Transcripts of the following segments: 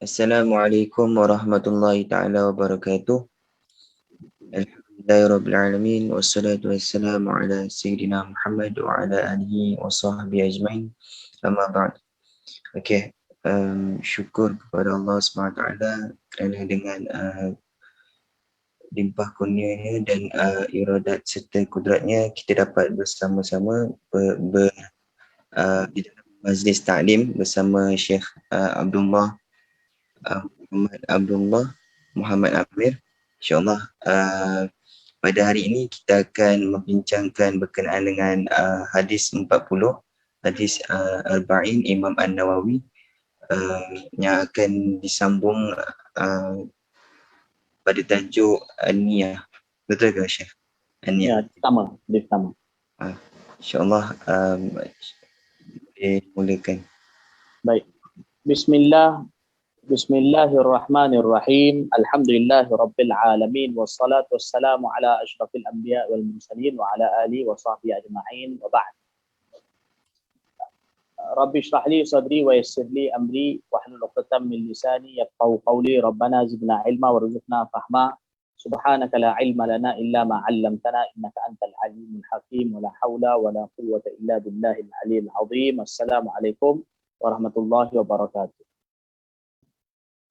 Assalamualaikum warahmatullahi ta'ala wabarakatuh. Alhamdulillahirrabbilalamin. Wassalatu wassalamu ala Sayyidina Muhammad wa ala alihi wa sahbihi ajma'in. Amma ba'd. Okey. Syukur kepada Allah SWT kerana dengan limpah kurnianya dan iradat serta kudratnya kita dapat bersama-sama di dalam majlis ta'lim bersama Syekh Abdullah Muhammad Amir. InsyaAllah pada hari ini kita akan membincangkan berkenaan dengan hadis 40, hadis Arba'in Imam An-Nawawi yang akan disambung pada tajuk An-Niyah. Betul ke Syekh? Ya, pertama. InsyaAllah boleh mulakan. Baik. Bismillahirrahmanirrahim. Alhamdulillahirabbil alamin wassalatu wassalamu ala asyrafil anbiya wal mursalin wa ala alihi wa sahbihi ajma'in wa ba'd. Rabbi shrah li sadri wa yassir li amri wahlul 'uqdatam min lisani yafqahu qawli. Rabbana zidna ilma warzuqna fahma. Subhanaka la ilma lana illa ma 'allamtana innaka antal alimul hakim wa la haula wa la quwwata illa billahil aliyyil azim. Assalamualaikum warahmatullahi wabarakatuh.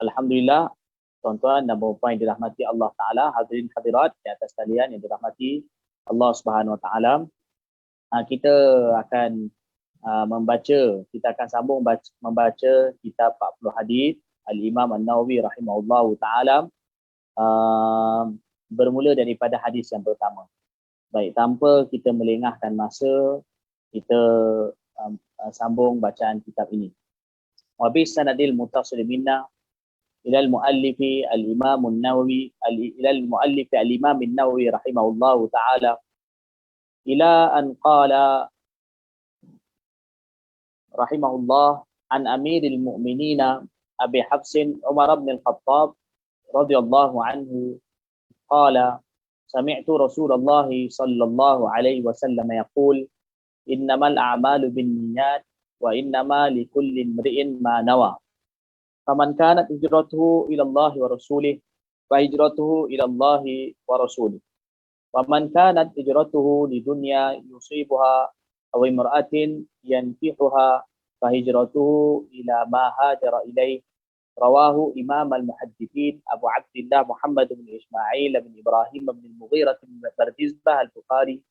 Alhamdulillah, tuan-tuan dan puan-puan yang dirahmati Allah Ta'ala, hadirin hadirat di atas sekalian yang dirahmati Allah Subhanahu Wa Ta'ala. Kita akan kita akan sambung membaca kitab 40 hadis Al-Imam An-Nawawi rahimahullahu Ta'ala, bermula daripada hadis yang pertama. Baik, tanpa kita melengahkan masa, kita sambung bacaan kitab ini. Wa bi sanadil muttasil minna ila al-muallifi al-Imam An-Nawawi ila al-muallifi al-Imam An-Nawawi rahimahullahu ta'ala ila an qala rahimahullah an amiril mu'minina Abi Hafsin Umar bin Al-Khattab radhiyallahu anhu qala sami'tu Rasulullah sallallahu alaihi wasallam yaqul innamal a'malu binniyat wa innama likulli imri'in ma nawa. Faman kanat hijratuhu ila Allah wa rasulih fa hijratuhu ila Allah wa rasulih. Wa man kanat hijratuhu lidunya yusibuha aw imra'atin yankihuha fa hijratuhu ila ma hajara ilaih. Rawahu Imam al-Muhaddithin Abu Abdillah Muhammad bin Ismail bin Ibrahim bin Mughirah bin Bardizbah al-Bukhari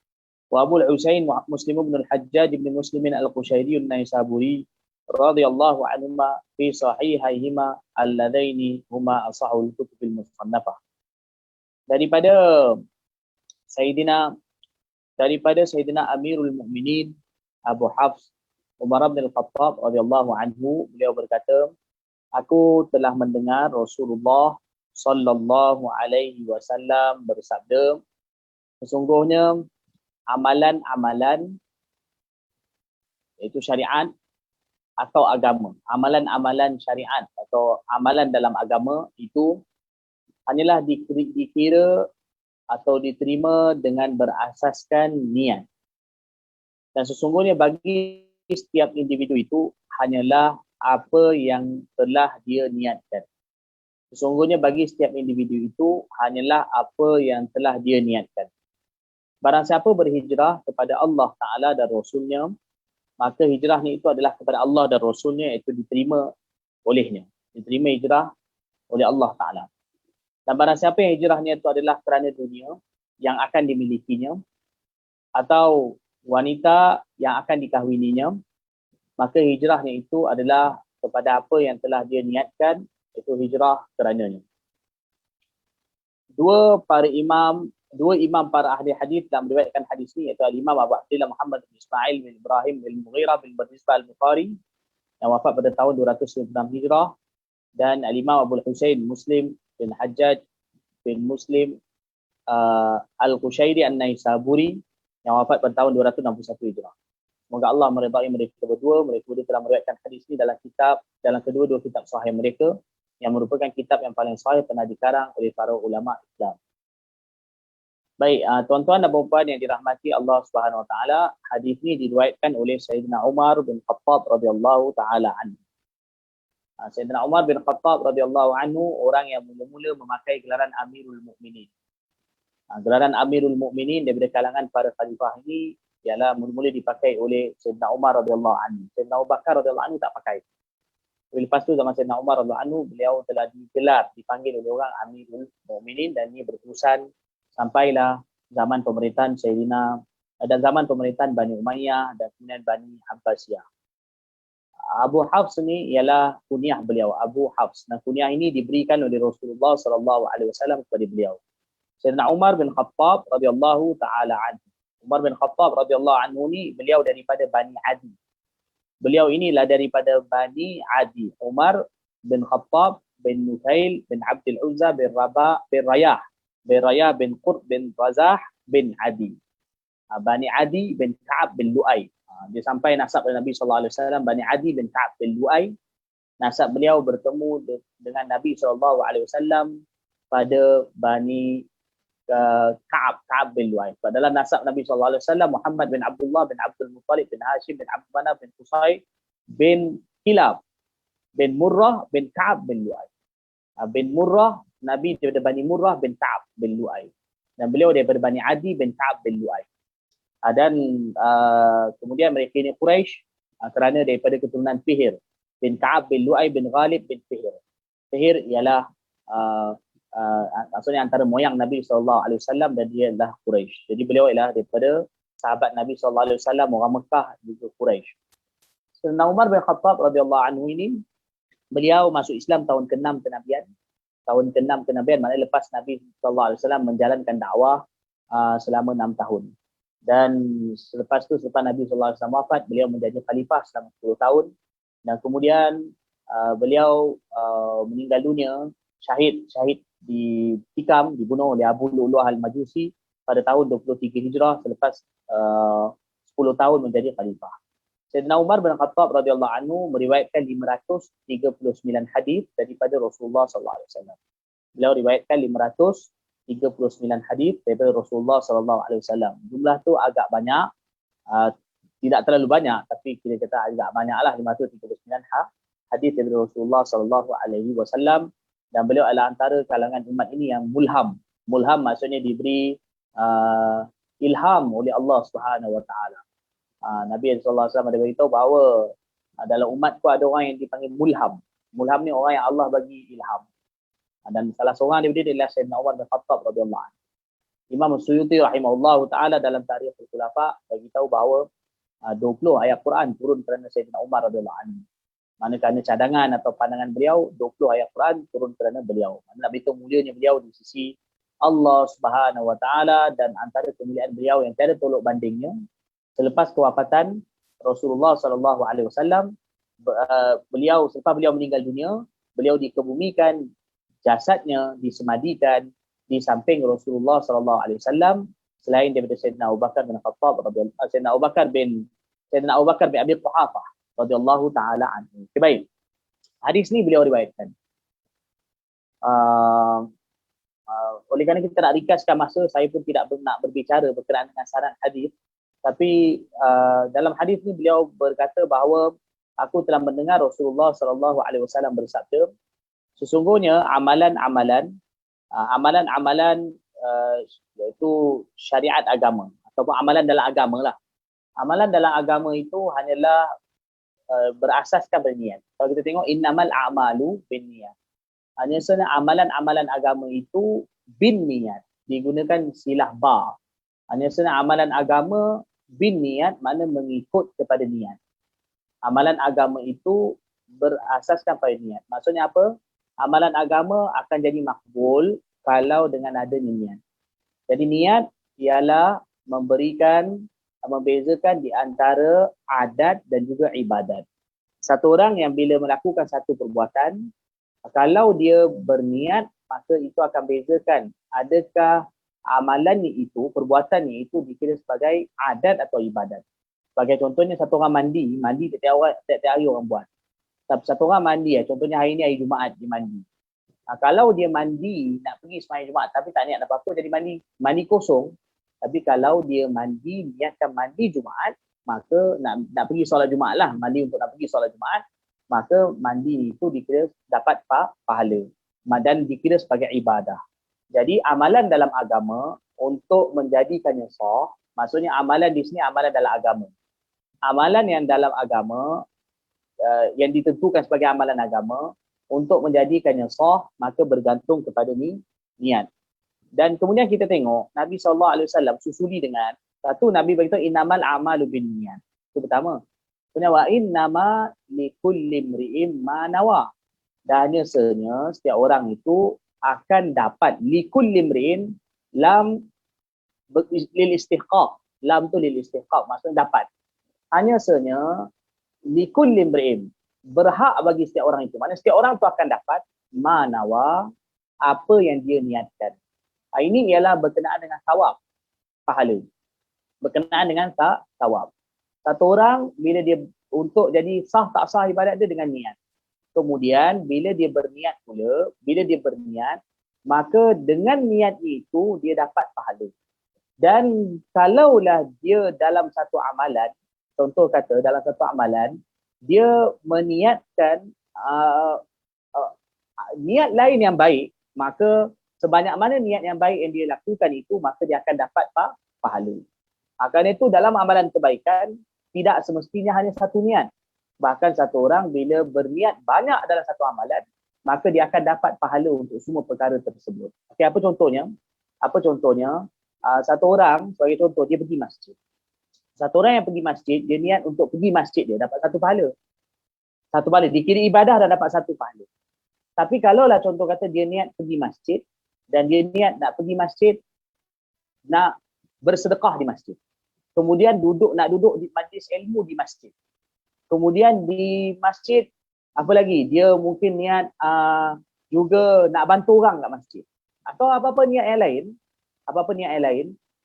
wa Abu al-Husain Muslim bin al-Hajjaj bin Muslim al-Qushayri an-Naisaburi radhiyallahu anhuma fi sahihaihima alladaini huma asahul kutubil musannafah. Daripada Sayyidina Amirul Mukminin Abu Hafs Umar bin Al-Khattab radhiyallahu anhu, beliau berkata, aku telah mendengar Rasulullah sallallahu alaihi wasallam bersabda, sesungguhnya amalan-amalan iaitu syariat atau agama, amalan-amalan syariat atau amalan dalam agama itu hanyalah dikira atau diterima dengan berasaskan niat. Dan sesungguhnya bagi setiap individu itu hanyalah apa yang telah dia niatkan. Sesungguhnya bagi setiap individu itu hanyalah apa yang telah dia niatkan. Barang siapa berhijrah kepada Allah Ta'ala dan Rasulnya, maka hijrahnya itu adalah kepada Allah dan Rasulnya, iaitu diterima olehnya. Diterima hijrah oleh Allah Ta'ala. Dan barang siapa yang hijrahnya itu adalah kerana dunia yang akan dimilikinya atau wanita yang akan dikahwininya, maka hijrahnya itu adalah kepada apa yang telah dia niatkan, iaitu hijrah kerananya. Dua imam para ahli hadis dalam meriwayatkan hadis ini, iaitu Al-Imam Abu Abdillah Muhammad bin Ismail bin Ibrahim bin Mughirah bin Bardizbah al-Bukhari yang wafat pada tahun 296 Hijrah, dan Al-Imam Abu Husain Muslim bin Hajjaj bin Muslim al-Qushayri an-Naisaburi yang wafat pada tahun 261 Hijrah. Semoga Allah meridai mereka berdua. Mereka berdua telah meriwayatkan hadis ini dalam kedua-dua kitab sahih mereka, yang merupakan kitab yang paling sahih pernah dikarang oleh para ulama Islam. Baik, tuan-tuan dan puan-puan yang dirahmati Allah Subhanahu Wa Taala, hadis ini diriwayatkan oleh Sayyidina Umar bin Khattab radhiyallahu taala anhu. Sayyidina Umar bin Khattab radhiyallahu anhu orang yang mula-mula memakai gelaran Amirul Mukminin. Gelaran Amirul Mukminin daripada kalangan para khalifah ini ialah mula-mula dipakai oleh Sayyidina Umar radhiyallahu anhu. Sayyidina Abu Bakar radhiyallahu anhu tak pakai. Lepas tu zaman Sayyidina Umar radhiyallahu anhu beliau telah digelar, dipanggil oleh orang Amirul Mukminin dan ini berterusan sampailah zaman pemerintahan Sayyidina dan zaman pemerintahan Bani Umayyah dan kemudian Bani Abbasiyah. Abu Hafs ni ialah kunyah beliau, Abu Hafs. Dan kunyah ini diberikan oleh Rasulullah sallallahu alaihi wasallam kepada beliau. Sayyidina Umar bin Khattab radhiyallahu taala anhu. Umar bin Khattab radhiyallahu anhu ni beliau daripada Bani Adi. Beliau inilah daripada Bani Adi. Umar bin Khattab bin Nufail bin Abdul Uzza bin Rabah bin Rayah bin Qurt bin Razah bin Adi. Bani Adi bin Ka'ab bin Lu'ay. Dia sampai nasab dari Nabi sallallahu alaihi wasallam Bani Adi bin Ka'ab bin Lu'ay. Nasab beliau bertemu dengan Nabi sallallahu alaihi wasallam pada Bani Ka'ab bin Lu'ay. Dalam nasab Nabi sallallahu alaihi wasallam Muhammad bin Abdullah bin Abdul Muttalib bin Hashim bin Abdul Manaf bin Qusay bin Kilab bin Murrah bin Ka'ab bin Lu'ay. Bin Murrah, Nabi daripada Bani Murrah bin Ka'ab bin Lu'ay. Dan beliau daripada Bani Adi bin Ka'ab bin Lu'ay. Dan kemudian mereka ini Quraisy kerana daripada keturunan Fihr bin Ka'ab bin Lu'ay bin Ghalib bin Fihr. Fihr ialah maksudnya antara moyang Nabi SAW dan dia adalah Quraisy. Jadi beliau ialah daripada sahabat Nabi SAW, orang Mekah juga Quraisy. Sayyidina Umar bin Khattab radhiyallahu anhu ini beliau masuk Islam tahun ke-6 kenabian. Tahun ke-6 kenabian maknanya lepas Nabi SAW menjalankan dakwah selama 6 tahun. Dan selepas tu selepas Nabi SAW wafat, beliau menjadi khalifah selama 10 tahun dan kemudian beliau meninggal dunia syahid dibunuh oleh Abu Lu'lu'ah al-Majusi pada tahun 23 Hijrah selepas 10 tahun menjadi khalifah. Sayyidina Umar bin Khattab radhiyallahu anhu meriwayatkan 539 hadis daripada Rasulullah sallallahu alaihi wasallam. Beliau riwayatkan 539 hadis daripada Rasulullah sallallahu alaihi wasallam. Jumlah tu agak banyak, tidak terlalu banyak tapi kita kata agak banyaklah 539 hadis daripada Rasulullah sallallahu alaihi wasallam dan beliau adalah antara kalangan umat ini yang mulham. Mulham maksudnya diberi ilham oleh Allah Subhanahu wa taala. Nabi sallallahu alaihi wasallam ada beritahu bahawa dalam umatku ada orang yang dipanggil mulham. Mulham ni orang yang Allah bagi ilham. Dan salah seorang daripada dia adalah Sayyidina Umar bin Khattab radhiyallahu anhu. Imam Suyuti rahimahullahu taala dalam Tarikh al-Khulafa bagi tahu bahawa 20 ayat Quran turun kerana Sayyidina Umar radhiyallahu anhu. Mana kerana cadangan atau pandangan beliau 20 ayat Quran turun kerana beliau. Mana nak beritahu mulianya beliau di sisi Allah Subhanahu wa taala dan antara kemuliaan beliau yang tiada tolak bandingnya. Selepas kewafatan Rasulullah sallallahu alaihi wasallam, selepas beliau meninggal dunia, beliau dikebumikan, jasadnya disemadikan di samping Rasulullah sallallahu alaihi wasallam selain daripada Sayyidina Abu Bakar bin Khattab radhiyallahu anhu, Sayyidina Abu Bakar bin Abi Quhafah radhiyallahu taala anhu. Okay, baik. Hadis ni beliau riwayatkan. Oleh kerana kita nak ringkaskan masa, saya pun tidak nak berbicara berkenaan dengan sanad hadis. Tapi dalam hadis ni beliau berkata bahawa aku telah mendengar Rasulullah sallallahu alaihi wasallam bersabda, sesungguhnya amalan-amalan iaitu syariat agama ataupun amalan dalam agama lah. Amalan dalam agama itu hanyalah berasaskan berniat. Kalau kita tengok innamal a'malu binniyat. Hanya sebenarnya amalan-amalan agama itu bin niat, digunakan silah ba. Hanya sebenarnya amalan agama bin niat makna mengikut kepada niat. Amalan agama itu berasaskan pada niat. Maksudnya apa? Amalan agama akan jadi makbul kalau dengan adanya niat. Jadi niat ialah membezakan di antara adat dan juga ibadat. Satu orang yang bila melakukan satu perbuatan, kalau dia berniat, maka itu akan bezakan adakah amalannya itu, perbuatannya itu dikira sebagai adat atau ibadat. Sebagai contohnya satu orang mandi setiap hari orang buat. Satu orang mandi, contohnya hari ni hari Jumaat dia mandi. Kalau dia mandi nak pergi sembahyang Jumaat tapi tak niat apa-apa, jadi mandi kosong. Tapi kalau dia niatkan mandi Jumaat, maka nak pergi solat Jumaat lah, mandi untuk nak pergi solat Jumaat, maka mandi itu dikira dapat pahala dan dikira sebagai ibadah. Jadi amalan dalam agama untuk menjadikannya sah, maksudnya amalan di sini amalan dalam agama. Amalan yang dalam agama yang ditentukan sebagai amalan agama untuk menjadikannya sah, maka bergantung kepada niat. Dan kemudian kita tengok Nabi SAW susuli dengan satu, Nabi berkata innamal a'malu binniyat. Itu pertama. Kemudian wa innama likulli imri'in ma nawa. Dan hanya setiap orang itu akan dapat likulli imri'in lam lil istihqaq. Lam tu lil istihqaq, maksudnya dapat. Hanya likulli imri'in, berhak bagi setiap orang itu. Maksudnya setiap orang itu akan dapat ma nawa, apa yang dia niatkan. Ini ialah berkenaan dengan thawab, pahala. Berkenaan dengan thawab. Satu orang bila dia untuk jadi sah tak sah ibadat dia dengan niat. Kemudian bila dia berniat pula, maka dengan niat itu dia dapat pahala. Dan kalaulah dia dalam satu amalan, contoh kata dalam satu amalan, dia meniatkan niat lain yang baik, maka sebanyak mana niat yang baik yang dia lakukan itu, maka dia akan dapat pahala. Kerana itu dalam amalan kebaikan, tidak semestinya hanya satu niat. Bahkan satu orang bila berniat banyak dalam satu amalan, maka dia akan dapat pahala untuk semua perkara tersebut. Okay, apa contohnya? Satu orang, sebagai contoh, dia pergi masjid. Satu orang yang pergi masjid, dia niat untuk pergi masjid, dia dapat satu pahala. Satu pahala, dikira ibadah dan dapat satu pahala. Tapi kalaulah contoh kata dia niat pergi masjid, dan dia niat nak pergi masjid, nak bersedekah di masjid. Kemudian nak duduk di majlis ilmu di masjid. Kemudian di masjid, apa lagi? Dia mungkin niat juga nak bantu orang kat masjid. Atau apa-apa niat yang lain,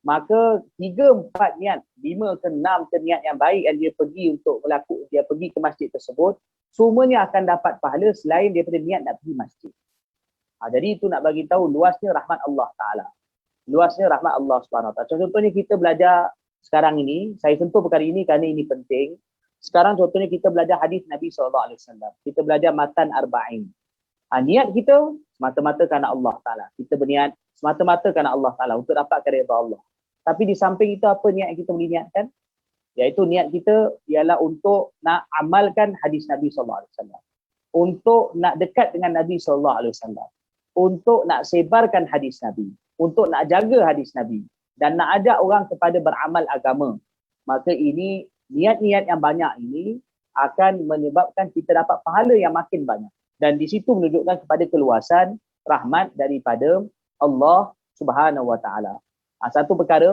maka 3, 4 niat, 5 ke 6 ke niat yang baik yang dia pergi untuk dia pergi ke masjid tersebut, semuanya akan dapat pahala selain daripada niat nak pergi masjid. Jadi itu nak bagi tahu luasnya rahmat Allah Ta'ala. Luasnya rahmat Allah SWT. Contohnya kita belajar sekarang ini, saya sentuh perkara ini kerana ini penting. Sekarang contohnya kita belajar hadis Nabi SAW. Kita belajar matan arba'in. Niat kita semata-mata kerana Allah Ta'ala. Kita berniat semata-mata kerana Allah Ta'ala untuk dapatkan redha Allah. Tapi di samping itu apa niat yang kita boleh niatkan? Iaitu niat kita ialah untuk nak amalkan hadis Nabi SAW. Untuk nak dekat dengan Nabi SAW. Untuk nak sebarkan hadis Nabi, untuk nak jaga hadis Nabi dan nak ajak orang kepada beramal agama. Maka ini niat-niat yang banyak ini akan menyebabkan kita dapat pahala yang makin banyak. Dan di situ menunjukkan kepada keluasan rahmat daripada Allah Subhanahu Wa Taala. Satu perkara,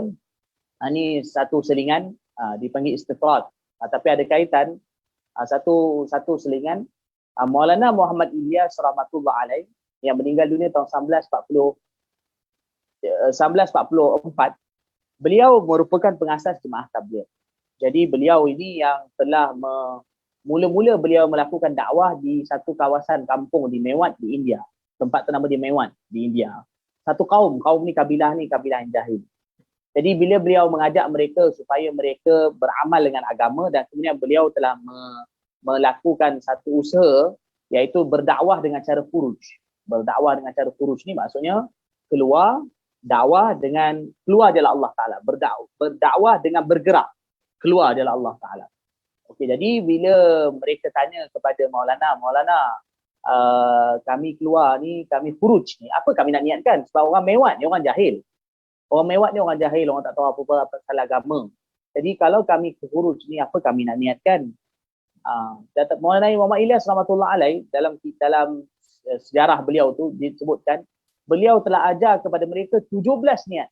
ini satu selingan dipanggil istifrad, tapi ada kaitan. Satu selingan, Maulana Muhammad Ilyas rahmatullah alaih yang meninggal dunia tahun 1944, beliau merupakan pengasas jemaah tabligh. Jadi beliau ini yang telah mula-mula beliau melakukan dakwah di satu kawasan kampung di Mewat di India. Tempat tu nama dia Mewat di India. Satu kaum ni kabilah yang jahil. Jadi bila beliau mengajak mereka supaya mereka beramal dengan agama, dan kemudian beliau telah melakukan satu usaha iaitu berdakwah dengan cara furuj. Berdakwah dengan cara furuj ni maksudnya keluar jalan Allah Ta'ala. Berdakwah dengan bergerak keluar jalan Allah Ta'ala. Okey, jadi bila mereka tanya kepada Maulana, kami keluar ni, kami furuj ni, apa kami nak niatkan? Sebab orang Mewat ni orang jahil. Orang tak tahu apa-apa pasal agama. Jadi kalau kami ke furuj ni, apa kami nak niatkan? Maulana Muhammad Ilyas rahmatullah alaih dalam sejarah beliau tu disebutkan, beliau telah ajar kepada mereka 17 niat.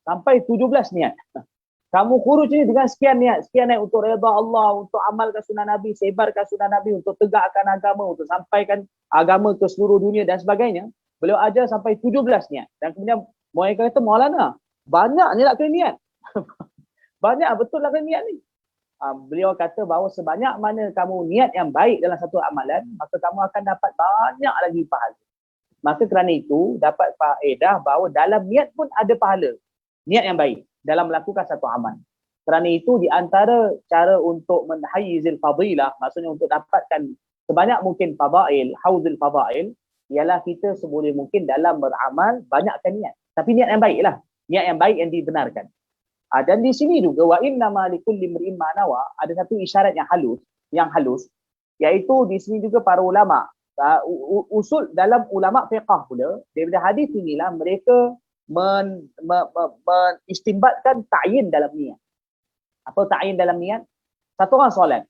Sampai 17 niat. Kamu khuruj ni dengan sekian niat untuk redha Allah, untuk amalkan sunnah Nabi, sebarkan sunnah Nabi, untuk tegakkan agama, untuk sampaikan agama ke seluruh dunia dan sebagainya. Beliau ajar sampai 17 niat. Dan kemudian mereka kata, Maulana, banyak ni nak kena niat. Banyak betul nak kena niat ni. Beliau kata bahawa sebanyak mana kamu niat yang baik dalam satu amalan, maka kamu akan dapat banyak lagi pahala. Maka kerana itu dapat faedah bahawa dalam niat pun ada pahala. Niat yang baik dalam melakukan satu amal. Kerana itu di antara cara untuk menhayyizil fadilah, maksudnya untuk dapatkan sebanyak mungkin fadail, hauzul fadail, ialah kita seboleh mungkin dalam beramal banyakkan niat. Tapi niat yang baiklah, niat yang baik yang dibenarkan. Dan di sini juga wa innama likulli imri'in ma nawa, ada satu isyarat yang halus, iaitu di sini juga para ulama, usul dalam ulama fiqh pula, daripada hadis inilah mereka menistimbatkan ta'yin dalam niat. Apa ta'yin dalam niat? Satu orang solat.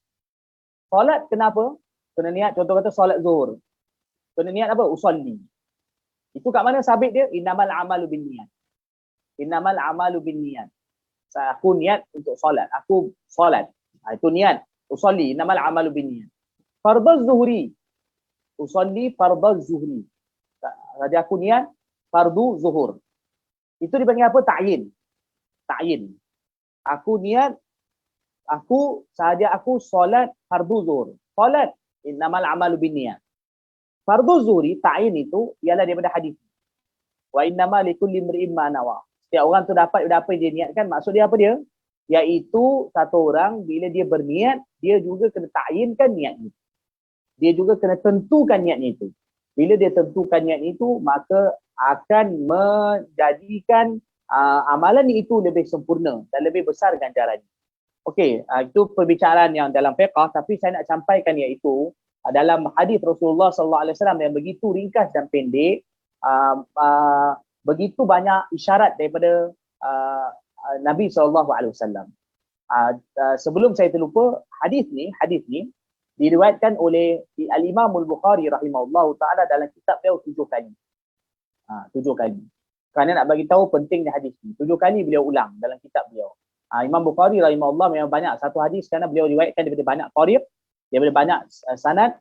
Solat kenapa? Kena niat, contoh kata solat zuhur. Kena niat apa? Usolli. Itu kat mana sabit dia? Innamal amalu bin niat. Innamal amalu bin niat. Aku niat untuk solat. Aku solat. Itu niat. Usolli. Innamal amalu bin niat. Fardhu zuhri. Usolli fardhu zuhri. Jadi aku niat fardu zuhur. Itu dipanggil apa? Ta'yin. Ta'yin. Aku niat, aku solat fardu zuhur. Solat. Innamal amalu bin niat. Fardu zuhri, ta'yin itu ialah daripada hadis. Wa innama likulli imri'in ma nawa. Setiap orang tu dapat apa yang dia niatkan. Maksud dia apa dia? Iaitu satu orang bila dia berniat, dia juga kena ta'yinkan niatnya. Dia juga kena tentukan niatnya itu. Bila dia tentukan niat itu, maka akan menjadikan amalan itu lebih sempurna dan lebih besar ganjarannya. Okey, itu perbicaraan yang dalam fiqh, tapi saya nak sampaikan iaitu dalam hadis Rasulullah sallallahu alaihi wasallam yang begitu ringkas dan pendek, begitu banyak isyarat daripada Nabi SAW. Sebelum saya terlupa, hadis ni diriwayatkan oleh Al-Imam Al-Bukhari rahimahullah ta'ala dalam kitab beliau 7 kali. 7 kali. Kerana nak bagi tahu pentingnya hadis ni. 7 kali beliau ulang dalam kitab beliau. Imam Bukhari rahimahullah memang banyak satu hadis kerana beliau riwayatkan daripada banyak tariq, daripada banyak sanad,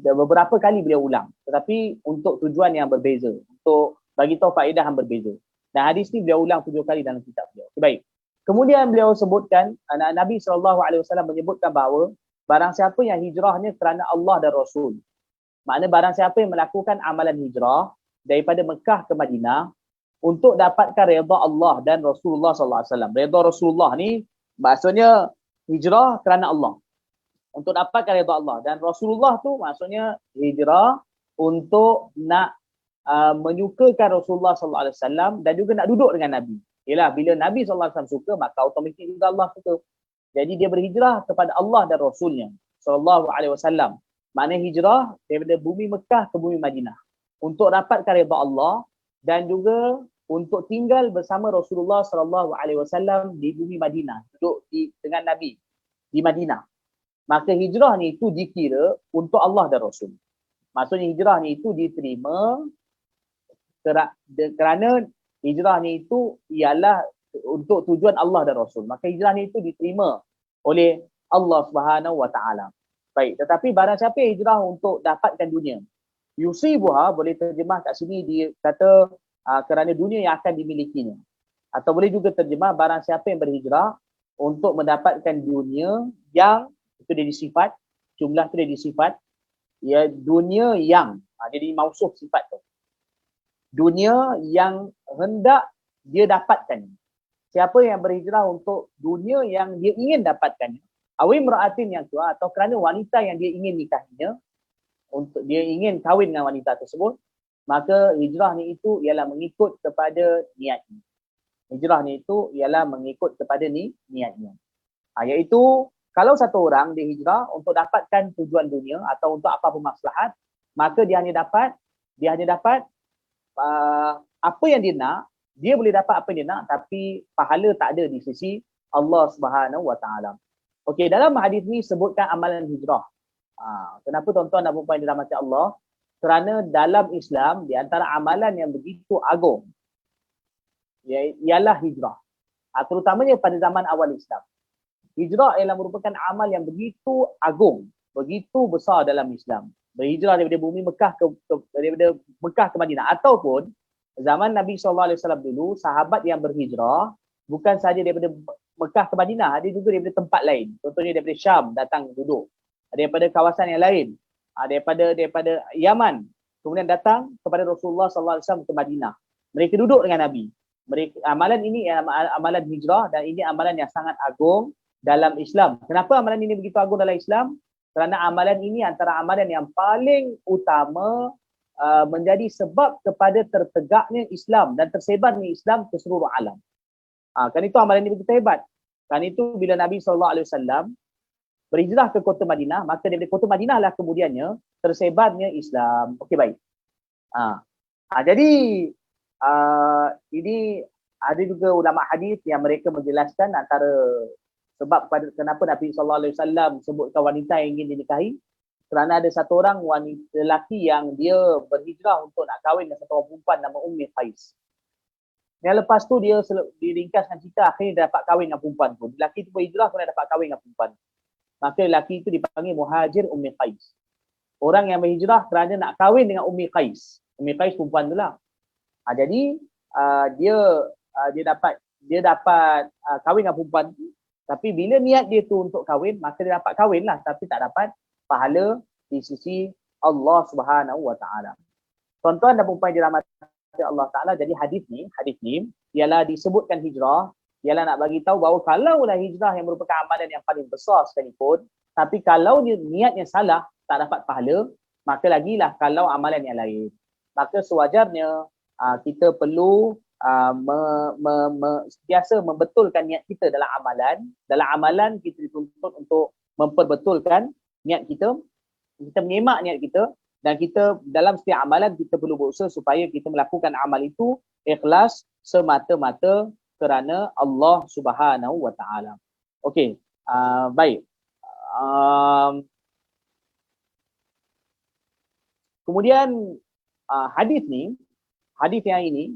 beberapa kali beliau ulang. Tetapi untuk tujuan yang berbeza, untuk bagi tahu faedah yang berbeza. Dan hadis ni beliau ulang 7 kali dalam kitab beliau. Okay, baik. Kemudian beliau sebutkan, Nabi SAW menyebutkan bahawa barang siapa yang hijrahnya kerana Allah dan Rasul. Maknanya barang siapa yang melakukan amalan hijrah daripada Mekah ke Madinah untuk dapatkan redha Allah dan Rasulullah SAW. Redha Rasulullah ni maksudnya hijrah kerana Allah. Untuk dapatkan redha Allah. Dan Rasulullah tu maksudnya hijrah untuk nak menyukakan Rasulullah SAW dan juga nak duduk dengan Nabi. Yalah, bila Nabi SAW suka, maka otomatik juga Allah suka. Jadi dia berhijrah kepada Allah dan Rasulnya SAW. Maknanya hijrah daripada bumi Mekah ke bumi Madinah untuk dapatkan redha Allah dan juga untuk tinggal bersama Rasulullah SAW di bumi Madinah, duduk dengan Nabi di Madinah. Maka hijrah ni itu dikira untuk Allah dan Rasul. Maksudnya hijrah ni itu diterima kerana hijrah ni itu ialah untuk tujuan Allah dan Rasul. Maka hijrah ni itu diterima oleh Allah Subhanahu Wa Taala. Baik, tetapi barang siapa yang hijrah untuk dapatkan dunia, yusibuha, boleh terjemah kat sini dia kata kerana dunia yang akan dimilikinya. Atau boleh juga terjemah barang siapa yang berhijrah untuk mendapatkan dunia yang, itu dia disifat, jumlah tu dia disifat, ya dunia yang, jadi mausuf sifat tu. Dunia yang hendak dia dapatkan. Siapa yang berhijrah untuk dunia yang dia ingin dapatkannya, awi mra'atin yang tua, atau kerana wanita yang dia ingin nikahinya, untuk dia ingin kahwin dengan wanita tersebut, maka hijrah ni itu ialah mengikut kepada niatnya. Hijrah ni itu ialah mengikut kepada niatnya. Iaitu kalau satu orang dia hijrah untuk dapatkan tujuan dunia atau untuk apa-apa maslahat, maka dia hanya dapat apa yang dia nak. Dia boleh dapat apa yang dia nak, tapi pahala tak ada di sisi Allah Subhanahu Wa Taala. Okey, dalam hadis ni sebutkan amalan hijrah. Kenapa tuan-tuan dan puan-puan dirahmati Allah? Kerana dalam Islam, di antara amalan yang begitu agung ialah hijrah. Terutamanya pada zaman awal Islam. Hijrah ialah merupakan amal yang begitu agung, begitu besar dalam Islam. Berhijrah daripada bumi Mekah daripada Mekah ke Madinah, ataupun zaman Nabi SAW dulu, sahabat yang berhijrah bukan sahaja daripada Mekah ke Madinah, ada juga daripada tempat lain. Contohnya daripada Syam datang duduk, daripada kawasan yang lain, daripada Yaman, kemudian datang kepada Rasulullah SAW ke Madinah. Mereka duduk dengan Nabi. Amalan ini amalan hijrah, dan ini amalan yang sangat agung dalam Islam. Kenapa amalan ini begitu agung dalam Islam? Kerana amalan ini antara amalan yang paling utama menjadi sebab kepada tertegaknya Islam dan tersebarnya Islam ke seluruh alam. Kan itu amalan ini begitu hebat. Kan itu bila Nabi SAW berhijrah ke kota Madinah, maka dari kota Madinah lah kemudiannya tersebarnya Islam. Okey, baik. Jadi ini ada juga ulama hadis yang mereka menjelaskan antara sebab kenapa Nabi SAW sebutkan wanita yang ingin dinikahi, kerana ada satu orang wanita lelaki yang dia berhijrah untuk nak kahwin dengan satu orang perempuan nama Ummi Qais. Yang lepas tu dia diringkaskan cerita, akhirnya dapat kahwin dengan perempuan tu. Lelaki tu berhijrah kemudian dapat kahwin dengan perempuan. Maka lelaki itu dipanggil Muhajir Ummi Qais. Orang yang berhijrah kerana nak kahwin dengan Ummi Qais. Ummi Qais perempuan tu lah. Jadi dia dapat kahwin dengan perempuan tu. Tapi bila niat dia tu untuk kahwin, maka dia dapat kahwin lah. Tapi tak dapat pahala di sisi Allah Subhanahu Wa Taala. Tuan-tuan dan puan-puan dirahmati Allah Taala, jadi hadis ni ialah disebutkan hijrah, ialah nak bagi tahu bahawa kalaulah hijrah yang merupakan amalan yang paling besar sekalipun, tapi kalau dia niatnya salah, tak dapat pahala, maka lagilah kalau amalan yang lain. Maka sewajarnya kita perlu sentiasa membetulkan niat kita dalam amalan. Dalam amalan kita dituntut untuk memperbetulkan niat kita, kita menyemak niat kita, dan kita dalam setiap amalan kita perlu berusaha supaya kita melakukan amal itu ikhlas semata-mata kerana Allah Subhanahu Wa Taala. Okey, baik. Kemudian hadis yang ini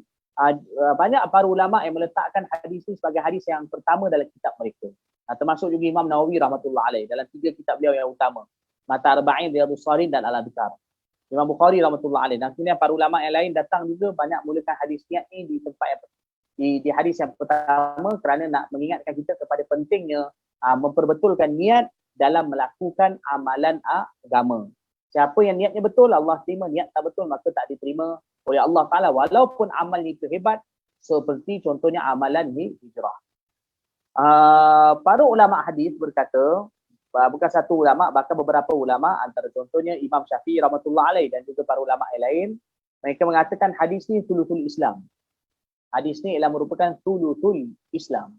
banyak para ulama yang meletakkan hadis ini sebagai hadis yang pertama dalam kitab mereka. Termasuk juga Imam Nawawi rahmatullah alaih dalam 3 kitab beliau yang utama, Mata Arba'in, Riyadhus Shalihin dan Al-Adhkar. Imam Bukhari rahmatullah alaih, dan kemudian para ulama yang lain datang juga banyak mulakan hadis niat ini di tempat yang di hadis yang pertama kerana nak mengingatkan kita kepada pentingnya memperbetulkan niat dalam melakukan amalan agama. Siapa yang niatnya betul, Allah terima. Niat tak betul, maka tak diterima oleh Allah Ta'ala. Walaupun amal itu hebat, seperti contohnya amalan hijrah. Para ulama hadis berkata, bukan satu ulama, bahkan beberapa ulama, antara contohnya Imam Syafi'i rahmatullah alaih dan juga para ulama yang lain, mereka mengatakan hadis ni thuluthul Islam. Hadis ni ialah merupakan thuluthul Islam.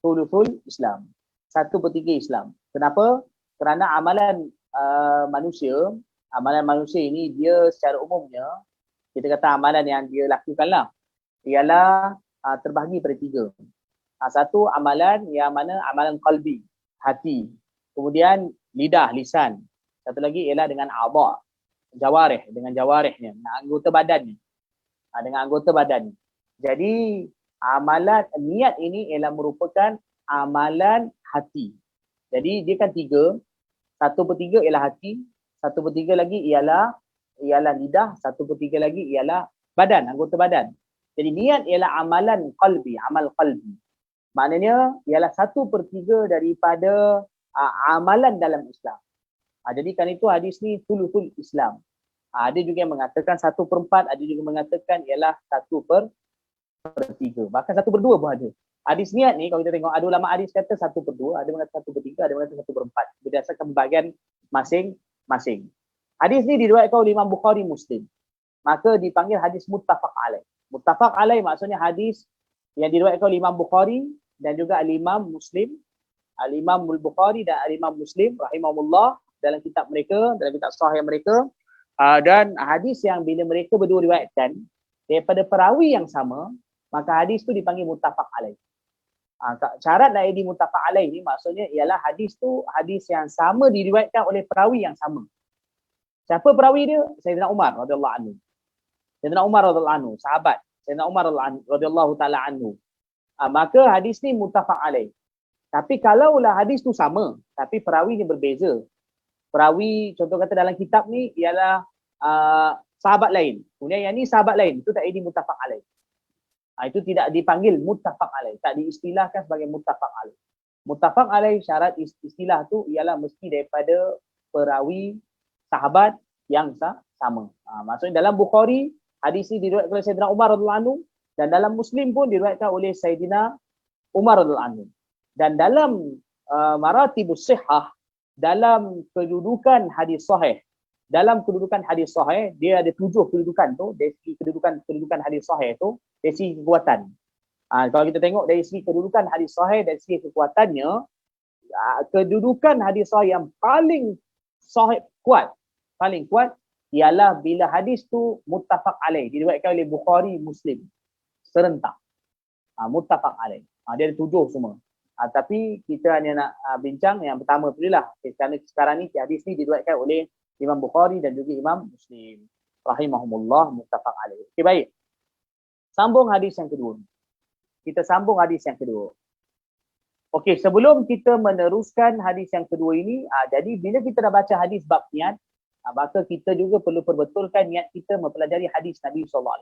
Thuluthul Islam. 1/3 Islam. Kenapa? Kerana amalan manusia ini dia secara umumnya, kita kata amalan yang dia lakukanlah, ialah terbahagi pada 3. Satu amalan yang mana amalan qalbi, hati. Kemudian lidah, lisan. Satu lagi ialah dengan a'dha', jawarih, dengan jawarihnya, anggota badannya. Dengan anggota badannya. Jadi amalan niat ini ialah merupakan amalan hati. Jadi dia kan 3. 1/3 ialah hati, 1/3 lagi ialah lidah, 1/3 lagi ialah badan, anggota badan. Jadi niat ialah amalan qalbi, amal qalbi. Maknanya ialah 1/3 daripada amalan dalam Islam. Jadi kan itu hadis ni thuluthul Islam. Ada juga yang mengatakan 1/4, ada juga mengatakan ialah 1/3. Bahkan 1/2 pun ada. Hadis niat ni kalau kita tengok, ada ulama hadis kata 1/2, ada mengatakan 1/3, ada mengatakan 1/4. Berdasarkan pembahagian masing-masing. Hadis ni diriwayatkan oleh Imam Bukhari, Muslim. Maka dipanggil hadis muttafaq alaih. Muttafaq alaih maksudnya hadis yang diriwayatkan oleh Imam Bukhari dan juga Al-Imam Muslim. Al-Imam Al-Bukhari dan Al-Imam Muslim rahimahumullah dalam kitab mereka, dalam kitab sahih mereka. Dan hadis yang bila mereka berdua riwayatkan daripada perawi yang sama, maka hadis tu dipanggil muttafaq alaih. Syarat dari muttafaq alaih ni maksudnya ialah hadis tu hadis yang sama diriwayatkan oleh perawi yang sama. Siapa perawi dia? Sayyidina Umar radhiyallahu anhu. Sayyidina Umar radhiyallahu anhu, sahabat Sayyidina Umar radhiyallahu taala anhu. Maka hadis ni muttafaq alaih. Tapi kalaulah hadis tu sama tapi perawinya berbeza. Perawi contoh kata dalam kitab ni ialah sahabat lain. Kemudian yang ni sahabat lain, itu tak jadi muttafaq alaih. Itu tidak dipanggil muttafaq alaih, tak diistilahkan sebagai muttafaq alaih. Muttafaq alaih syarat istilah tu ialah mesti daripada perawi sahabat yang sama. Maksudnya dalam Bukhari hadis ini diriwayatkan oleh Sayyidina Umar radhiyallahu anhu, dan dalam Muslim pun diriwayatkan oleh Sayyidina Umar radhiyallahu anhu. Dan dalam maratibus sihhah, dalam kedudukan hadis sahih. Dalam kedudukan hadis sahih, dia ada 7 kedudukan tu. Dari segi kedudukan hadis sahih tu, dari segi kekuatan. Kalau kita tengok dari segi kedudukan hadis sahih, dari segi kekuatannya, kedudukan hadis sahih yang paling sahih paling kuat ialah bila hadis tu muttafaq alaih, diriwayatkan oleh Bukhari, Muslim serentak. Muttafaq alaih. Dia ada 7 semua. Tapi kita hanya nak bincang yang pertama tu lah. Kerana sekarang ni hadis ni diriwayatkan oleh Imam Bukhari dan juga Imam Muslim rahimahumullah, muttafaq alaih. Okey, baik. Sambung hadis yang kedua. Kita sambung hadis yang kedua. Okey, sebelum kita meneruskan hadis yang kedua ini, jadi bila kita dah baca hadis bab niat, maka kita juga perlu perbetulkan niat kita mempelajari hadis Nabi SAW.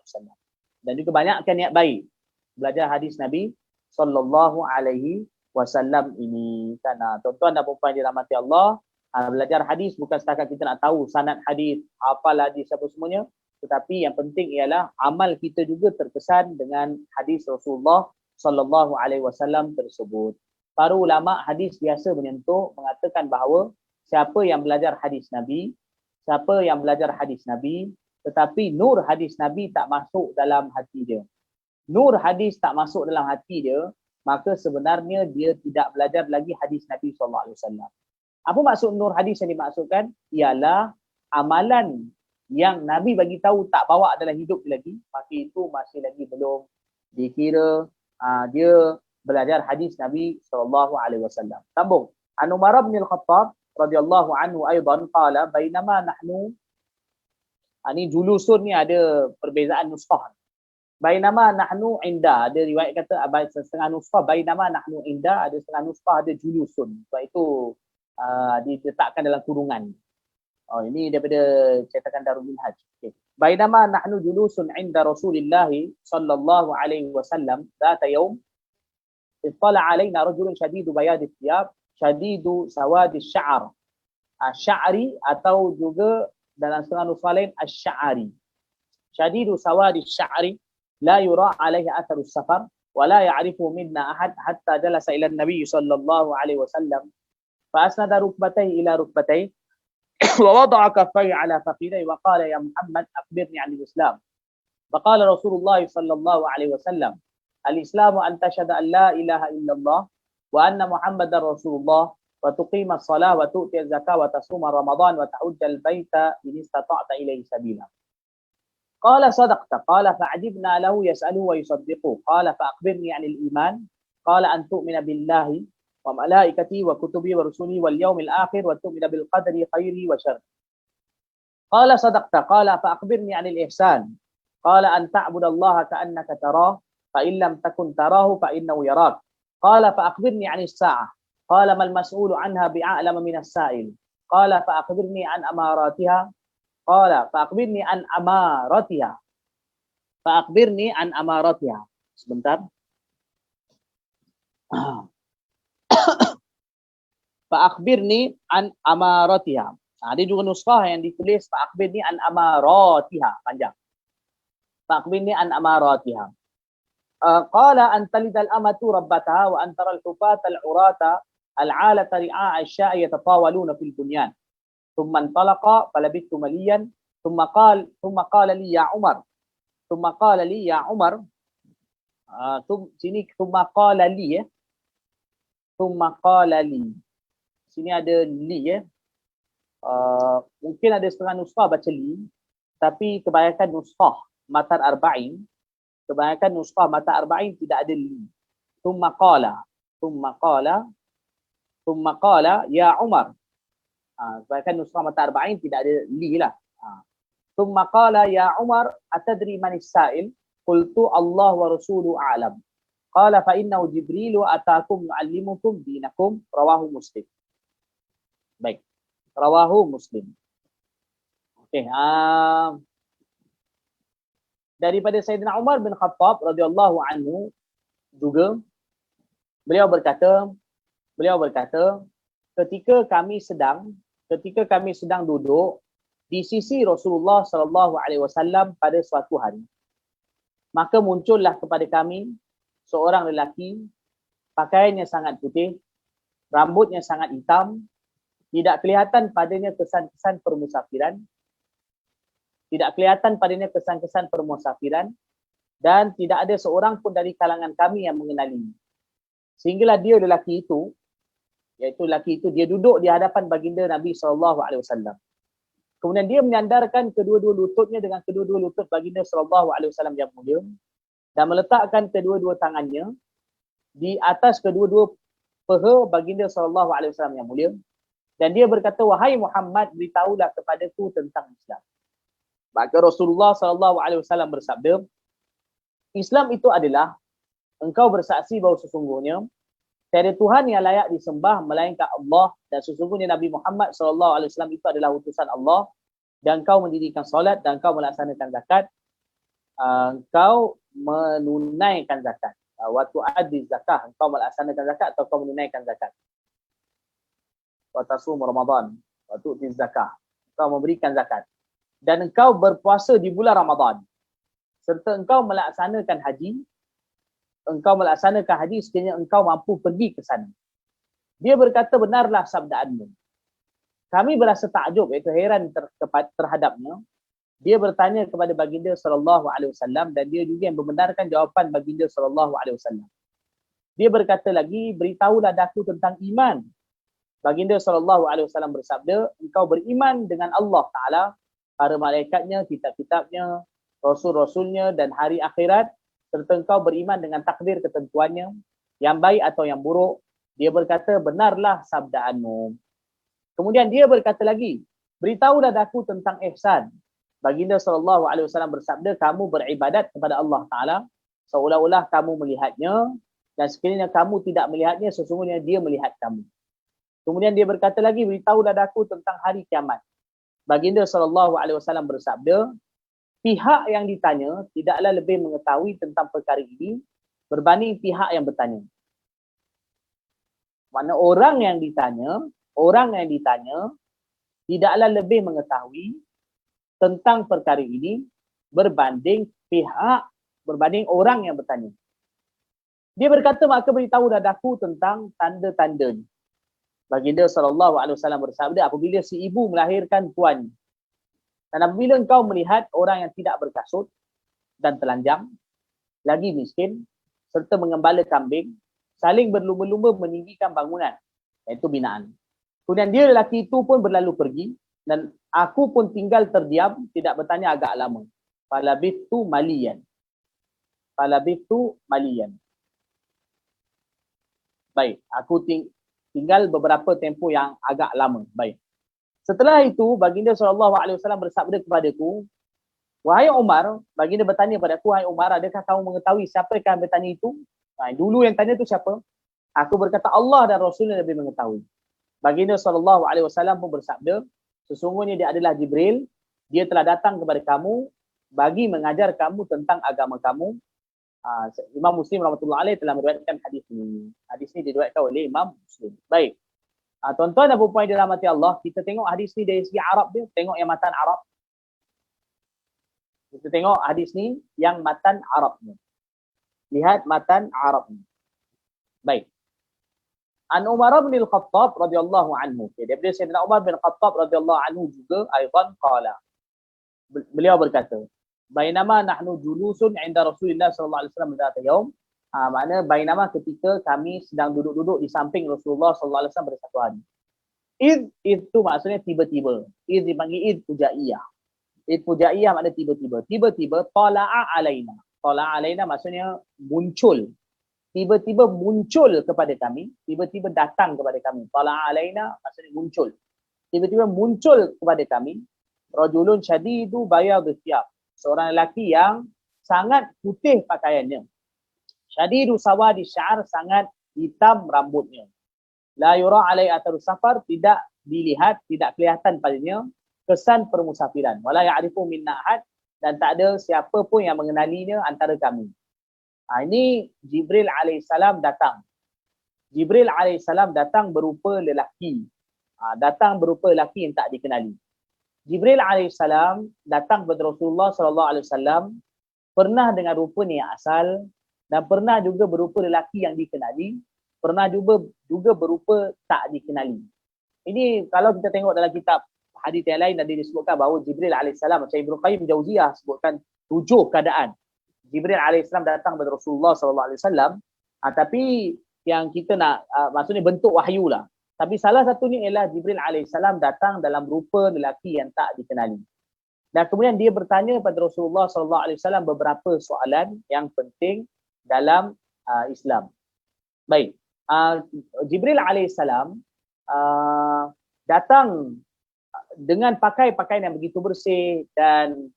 Dan juga banyakkan niat baik belajar hadis Nabi SAW ini. Kan, tuan-tuan dan puan-puan dirahmati Allah, belajar hadis bukan setakat kita nak tahu sanad hadis, hafal hadis apa semuanya, tetapi yang penting ialah amal kita juga terkesan dengan hadis Rasulullah SAW tersebut. Para ulama hadis biasa menyentuh mengatakan bahawa siapa yang belajar hadis Nabi, tetapi nur hadis Nabi tak masuk dalam hati dia. Nur hadis tak masuk dalam hati dia, maka sebenarnya dia tidak belajar lagi hadis Nabi SAW. Apa maksud nur hadis yang dimaksudkan? Ialah amalan yang Nabi bagi tahu tak bawa dalam hidup dia lagi, maka itu masih lagi belum dikira dia belajar hadis Nabi SAW. Sambung. An Umar bin Al-Khattab radhiyallahu anhu aidan qala bainama nahnu, ini julusun ni ada perbezaan nuskah. Bainama nahnu inda, ada riwayat kata setengah nuskah bainama nahnu inda, ada setengah nuskah ada julusun. Sebab itu diletakkan dalam kurungan. Ini daripada cetakan Darul Minhaj. Okay. Bainama nahnu julusun inda Rasulillah sallallahu alaihi wasallam dzata yaum ittala alaina rajulun shadidu bayadi thiyab shadidu sawadi sya'ar. Sya'ri atau juga dalam setengah nuskah lain asy-sya'ari. Shadidu sawadi sya'ri la yura alaihi atharu safar wa la ya'rifu minna ahad hatta jalasa ila an-nabi sallallahu alaihi wasallam fa asnada rukbatayhi ila rukbatayhi wa wada'a kaffayhi ala fakhidayhi wa qala ya Muhammad akhbirni 'an al-Islam. Faqala Rasulullah sallallahu alaihi wasallam al-Islamu an tashhada an la ilaha illallah wa anna Muhammadar Rasulullah wa tuqima as-salah wa tu'ti az-zakah wa tasuma Ramadan wa ta'ujja al-baita in istata'ta ilayhi sabila. Qala sadaqta, qala fa'ajibna lahu yas'aluhu wa yusaddiquhu, qala fa'akhbirni 'anil iman, qala an tu'mina billahi wa malaikatihi wa kutubihi wa rusulihi wal yawmil akhir wa tu'mina bil qadri khairihi wa syarrihi. Qala sadaqta, qala fa'akhbirni 'anil ihsan, qala an ta'budallaha ka'annaka tarahu fa in lam takun tarahu fa innahu yarak. Qala fa akhbirni 'anis sa'ah. Qala mal mas'ulu 'anha bi'a'lama minas sa'il. Qala fa akhbirni 'an amaratiha. Qala fa akhbirni 'an amaratiha. Fa akhbirni 'an amaratiha. Sebentar. Fa akhbirni 'an amaratiha. Ada juga nuskah yang ditulis fa akhbirni 'an amaratiha, panjang. Fa akhbirni 'an amaratiha. Qala an talidal amatu rabbataha wa an taral hufata al-urata al-'alata ri'a asya'i yatatawaluna fil bunyan. Thumma intalaqa falabithtu maliyan thumma qala li ya Umar. Thumma qala li ya Umar. Sini thumma qala li Thumma qala li. Sini ada li mungkin ada setengah nuskah baca li, tapi kebanyakan nuskah matan arba'in, kebanyakan nuskah mata arba'in tidak ada li. Thumma qala ya Umar. Kebanyakan nuskah mata arba'in tidak ada li lah. Thumma qala ya Umar atadri manis sa'il? Qultu Allah wa rasuluhu a'lam. Qala fa innahu Jibrilu atakum yu'allimukum dinakum. Rawahu Muslim. Baik. Rawahu Muslim. Okey. Daripada Sayyidina Umar bin Khattab radhiyallahu anhu juga beliau berkata ketika kami sedang duduk di sisi Rasulullah sallallahu alaihi wasallam pada suatu hari, maka muncullah kepada kami seorang lelaki, pakaiannya sangat putih, rambutnya sangat hitam, tidak kelihatan padanya kesan-kesan permusafiran, tidak kelihatan padanya kesan-kesan permusafiran, dan tidak ada seorang pun dari kalangan kami yang mengenalinya. Sehinggalah dia lelaki itu, iaitu lelaki itu, dia duduk di hadapan baginda Nabi SAW. Kemudian dia menyandarkan kedua-dua lututnya dengan kedua-dua lutut baginda SAW yang mulia, dan meletakkan kedua-dua tangannya di atas kedua-dua peha baginda SAW yang mulia. Dan dia berkata, wahai Muhammad, beritahulah kepadaku tentang Islam. Maka Rasulullah SAW bersabda, Islam itu adalah engkau bersaksi bahawa sesungguhnya tiada Tuhan yang layak disembah melainkan Allah, dan sesungguhnya Nabi Muhammad SAW itu adalah utusan Allah, dan engkau mendirikan solat, dan engkau melaksanakan zakat, engkau menunaikan zakat. Waktu adil zakah, engkau melaksanakan zakat atau engkau menunaikan zakat. Waktu tasum Ramadan, waktu adil zakah, engkau memberikan zakat. Dan engkau berpuasa di bulan Ramadan. Serta engkau melaksanakan haji, sekiranya engkau mampu pergi ke sana. Dia berkata, benarlah sabdaanmu. Kami berasa takjub, iaitu heran terhadapnya. Dia bertanya kepada baginda SAW, dan dia juga yang membenarkan jawapan baginda SAW. Dia berkata lagi, beritahulah daku tentang iman. Baginda SAW bersabda, engkau beriman dengan Allah Ta'ala, para malaikatnya, kitab-kitabnya, rasul-rasulnya, dan hari akhirat, serta engkau beriman dengan takdir ketentuannya, yang baik atau yang buruk. Dia berkata, benarlah sabdaanmu. Kemudian dia berkata lagi, beritahulah daku tentang ihsan. Baginda SAW bersabda, kamu beribadat kepada Allah Ta'ala seolah-olah kamu melihatnya, dan sekiranya kamu tidak melihatnya, sesungguhnya dia melihat kamu. Kemudian dia berkata lagi, beritahulah daku tentang hari kiamat. Baginda SAW bersabda, pihak yang ditanya tidaklah lebih mengetahui tentang perkara ini berbanding pihak yang bertanya. Mana orang yang ditanya tidaklah lebih mengetahui tentang perkara ini berbanding orang yang bertanya. Dia berkata, maka beritahulah daku tentang tanda-tandanya. Baginda SAW bersabda, apabila si ibu melahirkan tuannya, dan apabila engkau melihat orang yang tidak berkasut dan telanjang, lagi miskin, serta mengembala kambing, saling berlumba-lumba meninggikan bangunan, iaitu binaan. Kemudian dia lelaki itu pun berlalu pergi, dan aku pun tinggal terdiam, tidak bertanya agak lama. Falabithu maliyan. Baik, aku tinggal beberapa tempoh yang agak lama. Baik. Setelah itu, baginda SAW bersabda kepadaku, wahai Umar, baginda bertanya kepadaku, wahai Umar, adakah kamu mengetahui siapa yang bertanya itu? Dulu yang tanya itu siapa? Aku berkata, Allah dan Rasulnya lebih mengetahui. Baginda SAW pun bersabda, sesungguhnya dia adalah Jibril, dia telah datang kepada kamu bagi mengajar kamu tentang agama kamu. Imam Muslim rahmatullahi alaih telah meriwayatkan hadis ini. Hadis ini diriwayatkan oleh Imam Muslim. Baik. Tuan-tuan dan puan-puan yang dirahmati Allah, kita tengok hadis ni dari segi Arab dia, tengok yang matan Arab. Kita tengok hadis ni yang matan Arabnya. Lihat matan Arabnya. Baik. An Umar bin Al-Khattab radhiyallahu anhu. Daripada Sayyidina Umar bin Al-Khattab radhiyallahu anhu juga aidan qala. Beliau berkata, bainama nahnu julusun 'inda Rasulillah sallallahu alaihi wasallam dzata yaum. Makna bainama ketika kami sedang duduk-duduk di samping Rasulullah sallallahu alaihi wasallam pada satu hari. Id itu maksudnya tiba-tiba. Id dipanggil id fujaiyah. Id fujaiyah makna tiba-tiba. Tiba-tiba tala'a alaina. Tala'a alaina maksudnya muncul. Tiba-tiba muncul kepada kami, tiba-tiba datang kepada kami. Tala'a alaina maksudnya muncul. Tiba-tiba muncul kepada kami rajulun syadidu bayadul thiyab. Seorang lelaki yang sangat putih pakaiannya. Syadidu sawadi sya'r, sangat hitam rambutnya. La yura alai atharu safar, tidak dilihat, tidak kelihatan padanya kesan permusafiran. Wala ya'rifu minna ahad, dan tak ada siapa pun yang mengenalinya antara kami. Ini Jibril alaihissalam datang. Jibril alaihissalam datang berupa lelaki. Datang berupa lelaki yang tak dikenali. Jibril alaihissalam datang kepada Rasulullah sallallahu alaihi wasallam pernah dengan rupanya yang asal, dan pernah juga berupa lelaki yang dikenali, pernah juga berupa tak dikenali. Ini kalau kita tengok dalam kitab hadis yang lain tadi disebutkan bahawa Jibril alaihissalam, macam Ibnu Qayyim Jauziyah sebutkan 7 keadaan Jibril alaihissalam datang kepada Rasulullah sallallahu alaihi wasallam. Tapi yang kita nak maksudnya bentuk wahyu lah. Tapi salah satunya ialah Jibril alaihissalam datang dalam rupa lelaki yang tak dikenali. Dan kemudian dia bertanya kepada Rasulullah sallallahu alaihi wasallam beberapa soalan yang penting dalam Islam. Baik. Jibril alaihissalam datang dengan pakai pakaian yang begitu bersih dan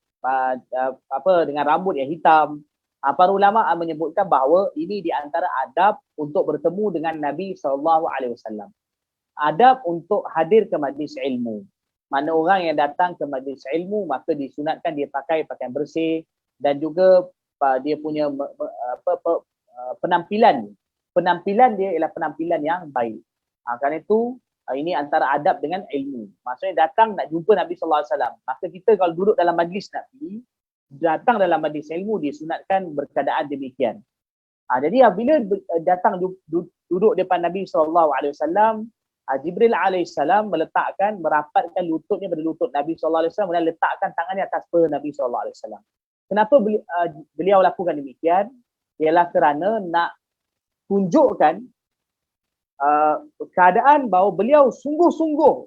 dengan rambut yang hitam. Para ulama menyebutkan bahawa ini di antara adab untuk bertemu dengan Nabi SAW. Adab untuk hadir ke majlis ilmu. Mana orang yang datang ke majlis ilmu maka disunatkan dia pakai pakaian bersih dan juga dia punya penampilan dia ialah penampilan yang baik. Kerana itu ini antara adab dengan ilmu. Maksudnya datang nak jumpa Nabi SAW. Maka kita kalau duduk dalam majlis Nabi, datang dalam majlis ilmu disunatkan berkeadaan demikian. Jadi bila datang duduk depan Nabi SAW, Jibril alaihissalam merapatkan lututnya pada lutut Nabi SAW dan letakkan tangannya atas peha Nabi SAW. Kenapa beliau lakukan demikian? Ialah kerana nak tunjukkan keadaan bahawa beliau sungguh-sungguh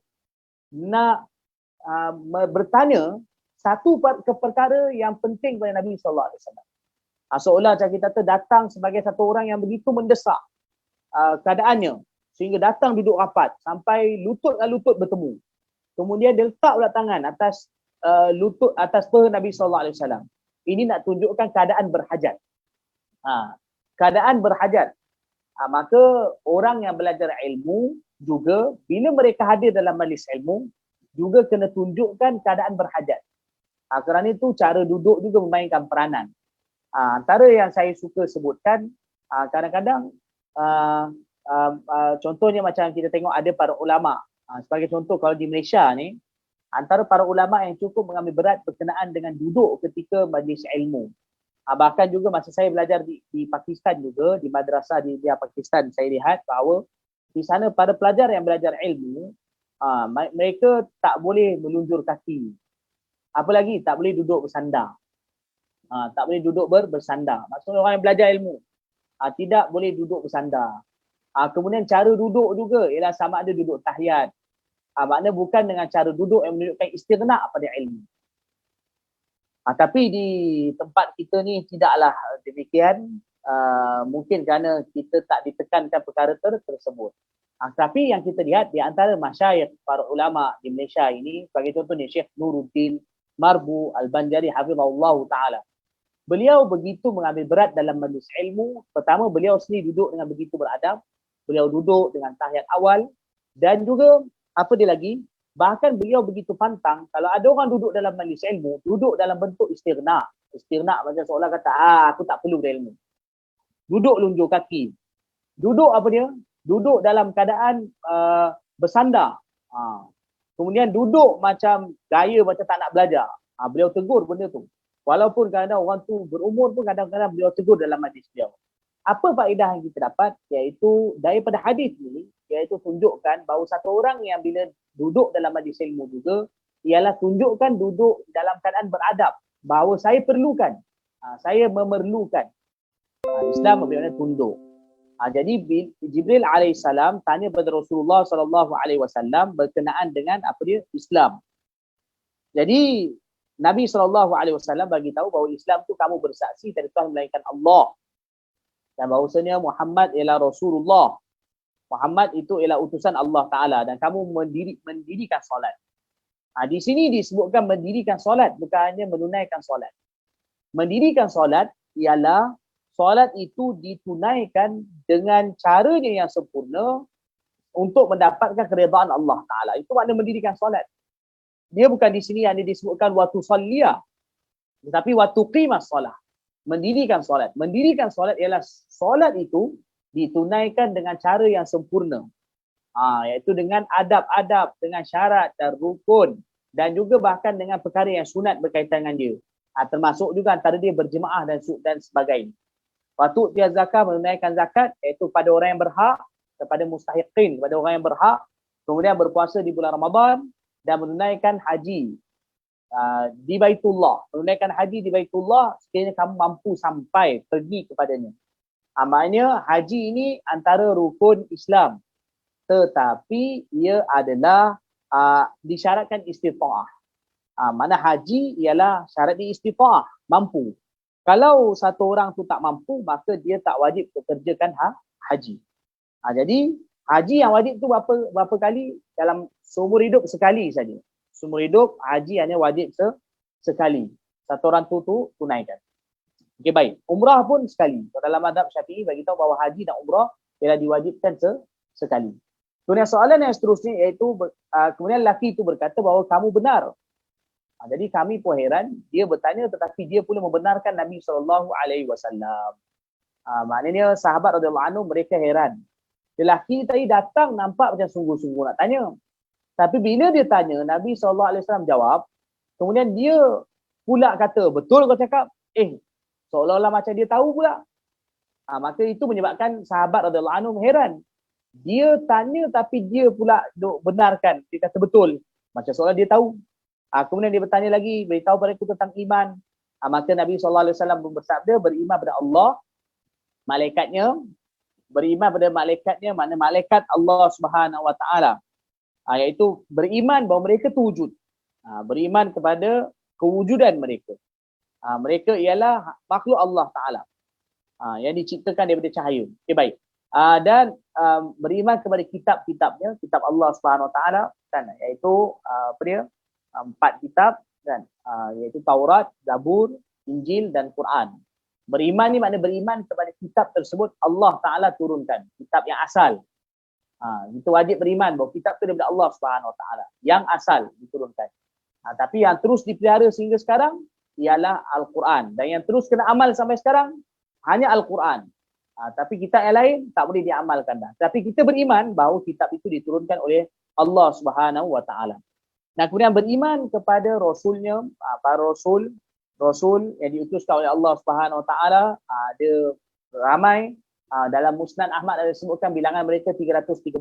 nak bertanya satu perkara yang penting kepada Nabi SAW. Seolah macam kita datang sebagai satu orang yang begitu mendesak keadaannya sehingga datang duduk rapat sampai lutut dan lutut bertemu. Kemudian dia letak pula tangan atas lutut atas peha Nabi SAW. Ini nak tunjukkan keadaan berhajat. Keadaan berhajat. Maka orang yang belajar ilmu juga bila mereka hadir dalam majlis ilmu juga kena tunjukkan keadaan berhajat. Kerana itu cara duduk juga memainkan peranan. Antara yang saya suka sebutkan, kadang-kadang contohnya macam kita tengok ada para ulama. Sebagai contoh kalau di Malaysia ni, antara para ulama yang cukup mengambil berat berkenaan dengan duduk ketika majlis ilmu. Bahkan juga masa saya belajar di Pakistan juga, di madrasah di Pakistan, saya lihat bahawa di sana para pelajar yang belajar ilmu, mereka tak boleh melunjur kaki. Apa lagi? Tak boleh duduk bersandar. Tak boleh duduk bersandar. Maksudnya orang yang belajar ilmu, tidak boleh duduk bersandar. Kemudian cara duduk juga ialah sama ada duduk tahiyat. Maknanya bukan dengan cara duduk yang menunjukkan istighna' pada ilmu. Tapi di tempat kita ni tidaklah demikian. Mungkin kerana kita tak ditekankan perkara tersebut. Tapi yang kita lihat di antara masyayikh para ulama di Malaysia ini, sebagai contohnya Syekh Nuruddin Marbu Al-Banjari hafizahullah ta'ala. Beliau begitu mengambil berat dalam majlis ilmu. Pertama, beliau sendiri duduk dengan begitu beradab. Beliau duduk dengan tahiyat awal. Dan juga, apa dia lagi? Bahkan beliau begitu pantang, kalau ada orang duduk dalam majlis ilmu, duduk dalam bentuk istighna'. Istighna' macam seolah kata, aku tak perlu berilmu. Duduk lunjur kaki. Duduk apa dia? Duduk dalam keadaan bersandar. Kemudian duduk macam gaya macam tak nak belajar. Beliau tegur benda tu. Walaupun kadang-kadang orang tu berumur pun kadang-kadang beliau tegur dalam majlis beliau. Apa faedah yang kita dapat? Iaitu daripada hadis ni, iaitu tunjukkan bahawa satu orang yang bila duduk dalam majlis ilmu juga, ialah tunjukkan duduk dalam keadaan beradab. Bahawa saya perlukan, saya memerlukan. Islam bermakna tunduk. Jadi Jibril alaihissalam tanya kepada Rasulullah sallallahu alaihi wasallam berkenaan dengan apa dia? Islam. Jadi Nabi sallallahu alaihi wasallam bagi tahu bahawa Islam tu kamu bersaksi tiada Tuhan melainkan Allah. Dan bahawasanya Muhammad ialah Rasulullah. Muhammad itu ialah utusan Allah Ta'ala dan kamu mendirikan solat. Di sini disebutkan mendirikan solat, bukan hanya menunaikan solat. Mendirikan solat ialah solat itu ditunaikan dengan caranya yang sempurna untuk mendapatkan keredaan Allah Ta'ala. Itu makna mendirikan solat. Dia bukan di sini yang disebutkan waktu saliyah, tetapi waktu qimah solat. Mendirikan solat. Mendirikan solat ialah solat itu ditunaikan dengan cara yang sempurna. Iaitu dengan adab-adab, dengan syarat dan rukun dan juga bahkan dengan perkara yang sunat berkaitan dengan dia. Termasuk juga antara dia berjemaah dan sebagainya. Waktu dia zakat, menunaikan zakat iaitu pada orang yang berhak, kepada mustahiqin, kepada orang yang berhak. kemudian berpuasa di bulan Ramadan dan menunaikan haji di Baitullah. Menunaikan haji di Baitullah sekiranya kamu mampu sampai pergi kepadanya. Maknanya haji ini antara rukun Islam, tetapi ia adalah disyaratkan istita'ah. Mana haji ialah syarat di istita'ah, mampu. Kalau satu orang tu tak mampu, maka dia tak wajib bekerjakan haji. Jadi haji yang wajib tu berapa kali? Dalam seumur hidup sekali saja. Seumur hidup haji hanya wajib sekali. Satu orang tu tunaikan. Okey, baik. Umrah pun sekali. Dalam mazhab Syafi'i bagi tahu bahawa haji dan umrah ialah diwajibkan sekali. Kemudian soalan yang seterusnya iaitu kemudian lelaki itu berkata bahawa kamu benar. Jadi kami pun heran, dia bertanya tetapi dia pula membenarkan Nabi SAW. Maknanya sahabat radhiyallahu anhu mereka heran. Lelaki tadi datang nampak macam sungguh-sungguh nak tanya. Tapi bila dia tanya, Nabi SAW jawab, kemudian dia pula kata, betul kau cakap? Seolah-olah macam dia tahu pula. Maka itu menyebabkan sahabat radhiyallahu anhu heran. Dia tanya tapi dia pula benarkan. Dia kata betul. Macam seolah dia tahu. Kemudian dia bertanya lagi, beritahu pada aku tentang iman. Maka Nabi SAW bersabda, beriman pada Allah, malaikatnya, beriman pada malaikatnya, makna malaikat Allah Subhanahu Wa Taala. Iaitu beriman bahawa mereka tu wujud. Beriman kepada kewujudan mereka. Mereka ialah makhluk Allah Ta'ala yang diciptakan daripada cahaya. Okay, baik. Dan beriman kepada kitab-kitabnya, kitab Allah Subhanahu Wa Taala, kan, iaitu 4 kitab, kan, iaitu Taurat, Zabur, Injil dan Quran. Beriman ni makna beriman kepada kitab tersebut Allah Ta'ala turunkan, kitab yang asal. Itu wajib beriman bahawa kitab itu daripada Allah Subhanahu Wa Taala yang asal diturunkan. Tapi yang terus dipelihara sehingga sekarang ialah Al-Quran, dan yang terus kena amal sampai sekarang hanya Al-Quran. Tapi kitab yang lain tak boleh diamalkan dah. Tapi kita beriman bahawa kitab itu diturunkan oleh Allah Subhanahu Wa Taala. Nah, kemudian beriman kepada rasulnya, para rasul yang diutuskan oleh Allah Subhanahu Wa Taala, ada ramai. Dalam Musnad Ahmad ada disebutkan bilangan mereka 313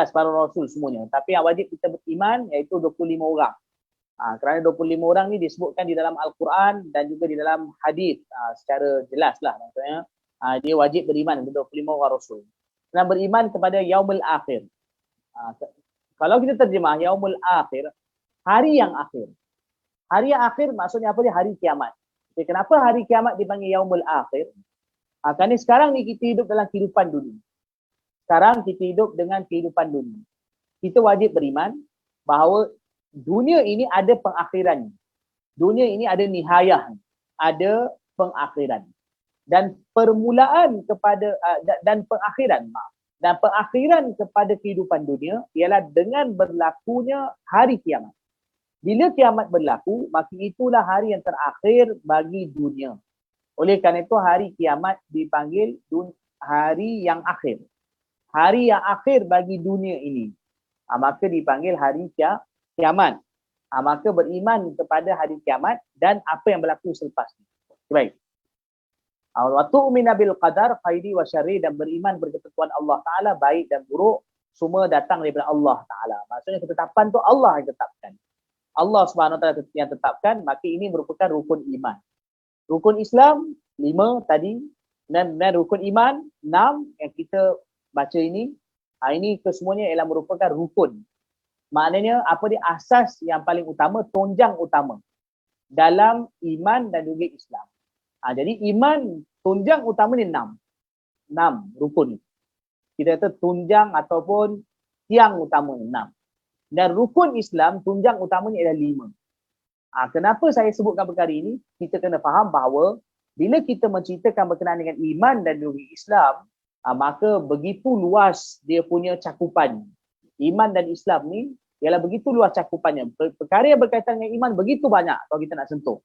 para rasul semuanya. Tapi yang wajib kita beriman iaitu 25 orang. Kerana 25 orang ni disebutkan di dalam Al-Quran dan juga di dalam hadis secara jelas lah. Maksudnya dia wajib beriman kepada 25 orang rasul. Dan beriman kepada Yaumul Akhir. Kalau kita terjemah Yaumul Akhir, hari yang akhir. Hari yang akhir maksudnya apa dia? Hari kiamat. Jadi, kenapa hari kiamat dipanggil Yaumul Akhir? Kerana sekarang ni kita hidup dalam kehidupan dunia. Sekarang kita hidup dengan kehidupan dunia. Kita wajib beriman bahawa dunia ini ada pengakhiran. Dunia ini ada nihayah, ada pengakhiran. Dan permulaan kepada dan pengakhiran kepada kehidupan dunia ialah dengan berlakunya hari kiamat. Bila kiamat berlaku, maka itulah hari yang terakhir bagi dunia. Oleh kerana itu hari kiamat dipanggil hari yang akhir. Hari yang akhir bagi dunia ini. Maka dipanggil hari kiamat. Maka beriman kepada hari kiamat dan apa yang berlaku selepas ini. Baik. Wa tu'mina bil qadar khairi wa syarri, dan beriman berketentuan Allah Ta'ala baik dan buruk semua datang daripada Allah Ta'ala. Maksudnya ketetapan tu Allah yang tetapkan. Allah Subhanahu Wa Ta'ala yang tetapkan, maka ini merupakan rukun iman. Rukun Islam 5 tadi, dan rukun iman 6 yang kita baca ini. Ini kesemuanya ialah merupakan rukun. Maknanya apa dia? Asas yang paling utama, tonjang utama dalam iman dan juga Islam. Jadi iman tonjang utama ni 6 rukun. Kita kata tunjang ataupun tiang utama 6. Dan rukun Islam tunjang utamanya ialah 5. Kenapa saya sebutkan perkara ini? Kita kena faham bahawa bila kita menceritakan berkenaan dengan iman dan juga Islam, maka begitu luas dia punya cakupan. Iman dan Islam ni ialah begitu luas cakupannya. Perkara yang berkaitan dengan iman begitu banyak kalau kita nak sentuh.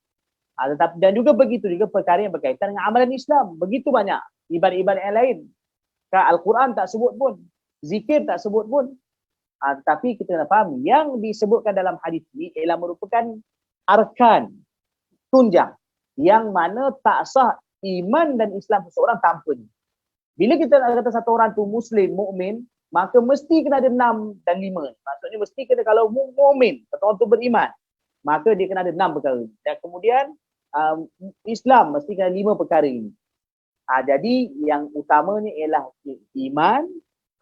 Dan juga begitu juga perkara yang berkaitan dengan amalan Islam. Begitu banyak ibadat-ibadat yang lain. Al-Quran tak sebut pun. Zikir tak sebut pun. Tapi kita kena faham yang disebutkan dalam hadis ini ialah merupakan arkan, tunjang, yang mana tak sah iman dan Islam seseorang tanpa ni. Bila kita nak kata satu orang tu Muslim, mukmin, maka mesti kena ada 6 dan 5. Maksudnya mesti kena, kalau mukmin atau orang tu beriman, maka dia kena ada 6 perkara. Dan kemudian Islam mesti kena 5 perkara ini. Jadi yang utamanya ialah iman,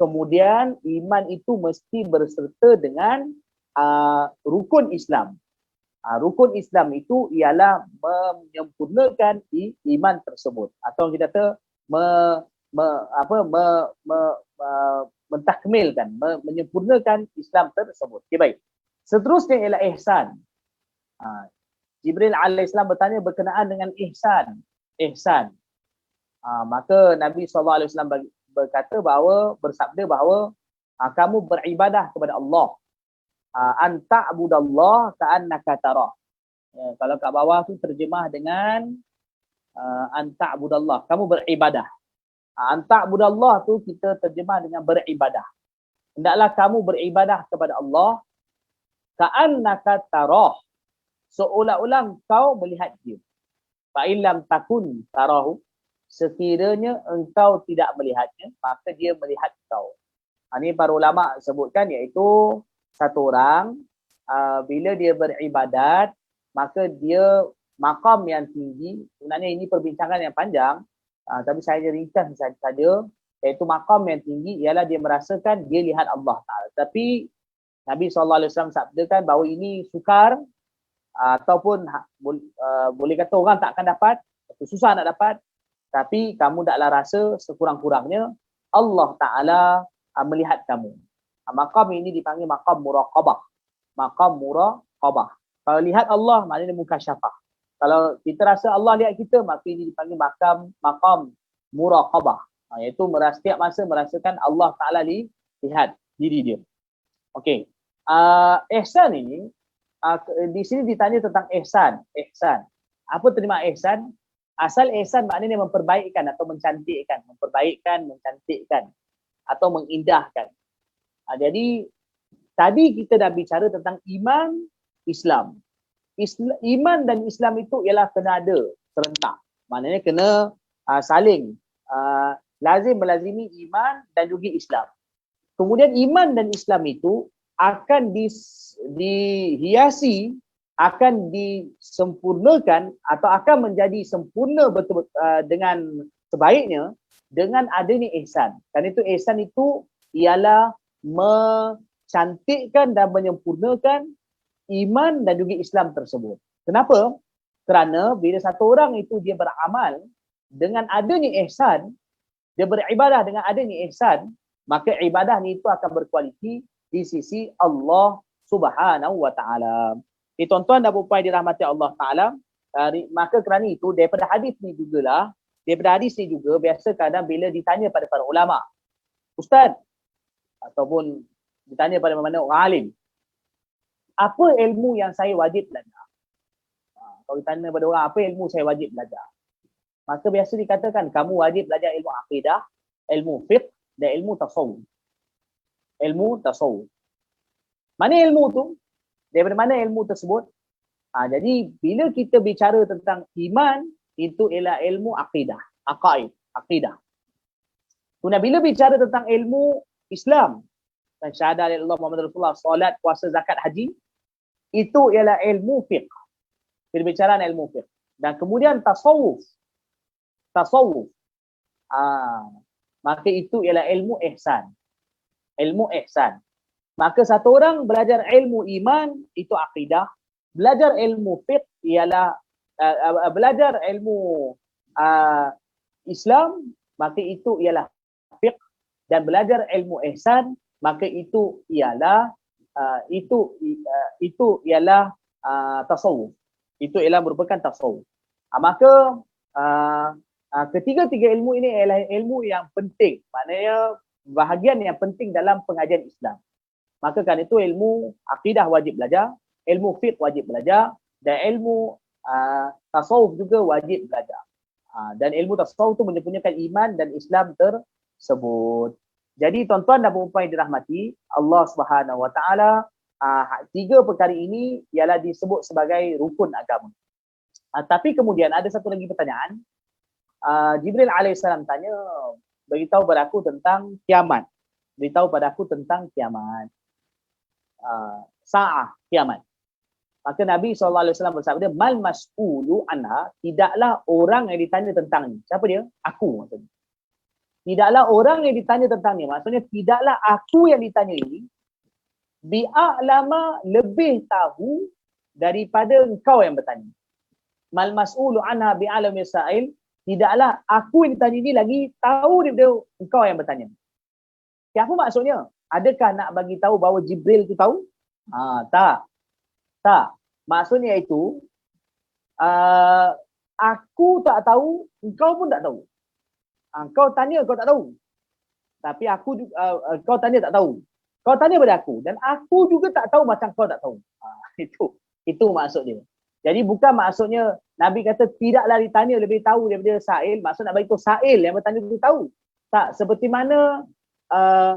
kemudian iman itu mesti berserta dengan rukun Islam. Rukun Islam itu ialah menyempurnakan iman tersebut, atau kita kata mentakmilkan, menyempurnakan Islam tersebut. Okay, baik. Seterusnya ialah ihsan. Jibril alaihissalam bertanya berkenaan dengan ihsan. Maka Nabi SAW berkata bahawa, bersabda bahawa kamu beribadah kepada Allah. Anta'budallah ka'annaka tarah. Kalau kat bawah tu terjemah dengan anta'budallah, kamu beribadah. Anta'budallah tu kita terjemah dengan beribadah. Hendaklah kamu beribadah kepada Allah ka'annaka tarah, seolah-olah kau melihat dia. Fa illam takun tarahu, sekiranya engkau tidak melihatnya, maka dia melihat kau. Ini para ulama sebutkan, iaitu satu orang bila dia beribadat, maka dia maqam yang tinggi. Sebenarnya ini perbincangan yang panjang, tapi saya ringkas saja, iaitu maqam yang tinggi ialah dia merasakan dia lihat Allah Ta'ala. Tapi Nabi SAW sabdakan bahawa ini sukar, ataupun boleh kata orang tak akan dapat, susah nak dapat, tapi kamu taklah rasa sekurang-kurangnya Allah Ta'ala melihat kamu. Maqam ini dipanggil maqam muraqabah. Maqam muraqabah. Kalau lihat Allah, maknanya mukasyafah. Kalau kita rasa Allah lihat kita, maka ini dipanggil maqam muraqabah. Iaitu setiap masa merasakan Allah Ta'ala lihat diri dia. Okey. Ihsan ini, di sini ditanya tentang ihsan. Apa terima ihsan? Asal ihsan maknanya memperbaikkan atau mencantikkan. Memperbaikkan, mencantikkan atau mengindahkan. Jadi tadi kita dah bicara tentang iman, Islam. Iman dan Islam itu ialah kena ada serentak. Maknanya kena saling lazim melazimi iman dan juga Islam. Kemudian iman dan Islam itu akan dihiasi, akan disempurnakan atau akan menjadi sempurna betul-betul dengan sebaiknya dengan adanya ihsan. Kerana itu ihsan itu ialah mencantikkan dan menyempurnakan iman dan juga Islam tersebut. Kenapa? Kerana bila satu orang itu dia beramal dengan adanya ihsan, dia beribadah dengan adanya ihsan, maka ibadah ni itu akan berkualiti di sisi Allah Subhanahu wa taala. Tuan-tuan dan puan dirahmati Allah Taala, maka kerana itu daripada hadis ni jugalah, daripada hadis ni juga biasa kadang bila ditanya pada para ulama, ustaz, ataupun ditanya pada mana orang alim, apa ilmu yang saya wajib belajar? Kalau ditanya pada orang, apa ilmu saya wajib belajar? Maka biasa dikatakan, kamu wajib belajar ilmu akidah, ilmu fiqh dan ilmu tasawuf. Ilmu tasawuf. Mana ilmu tu? Daripada mana ilmu tersebut? Jadi bila kita bicara tentang iman, itu ialah ilmu akidah, aqaid, akidah. Kemudian bila bicara tentang ilmu Islam, dan syahadat Allah Muhammad Rasulullah, solat, puasa, zakat, haji, itu ialah ilmu fiqh. Perbicaraan ilmu fiqh. Dan kemudian tasawuf. Maka itu ialah ilmu ihsan. Ilmu ihsan. Maka satu orang belajar ilmu iman, itu akidah. Belajar ilmu fiqh ialah belajar ilmu Islam, maka itu ialah fiqh. Dan belajar ilmu ihsan, maka itu ialah tasawuf. Itu ialah merupakan tasawuf. Maka ketiga-tiga ilmu ini ialah ilmu yang penting. Maknanya bahagian yang penting dalam pengajian Islam. Maka kan itu ilmu akidah wajib belajar, ilmu fiqh wajib belajar, dan ilmu tasawuf juga wajib belajar. Dan ilmu tasawuf itu menyempurnakan iman dan Islam tersebut. Jadi tuan-tuan dan puan-puan yang dirahmati Allah Subhanahu Wa Taala, tiga perkara ini ialah disebut sebagai rukun agama. Tapi kemudian ada satu lagi pertanyaan. Jibril alaihissalam tanya, beritahu kepada aku tentang kiamat. beritahu pada aku tentang kiamat. Sa'ah, kiamat. Maka Nabi SAW bersabda, mal mas'ulu anha, tidaklah orang yang ditanya tentang ni. Siapa dia? Aku maksudnya. Tidaklah orang yang ditanya tentang ni. Maksudnya tidaklah aku yang ditanya ini bi'a'lama, lebih tahu daripada engkau yang bertanya. Mal mas'ulu anha bi'a'lam yasa'il, tidaklah aku yang ditanya ini lagi tahu daripada engkau yang bertanya. Apa maksudnya? Adakah nak bagi tahu bahawa Jibril tu tahu? Tak. Tak. Maksudnya itu, aku tak tahu, engkau pun tak tahu. Kau tanya, kau tak tahu. Tapi aku kau tanya tak tahu. Kau tanya pada aku dan aku juga tak tahu macam kau tak tahu. Itu maksud dia. Jadi bukan maksudnya Nabi kata tidaklah ditanya lebih tahu daripada Sa'il, maksud nak bagi tahu Sa'il yang bertanya itu tahu. Tak, seperti mana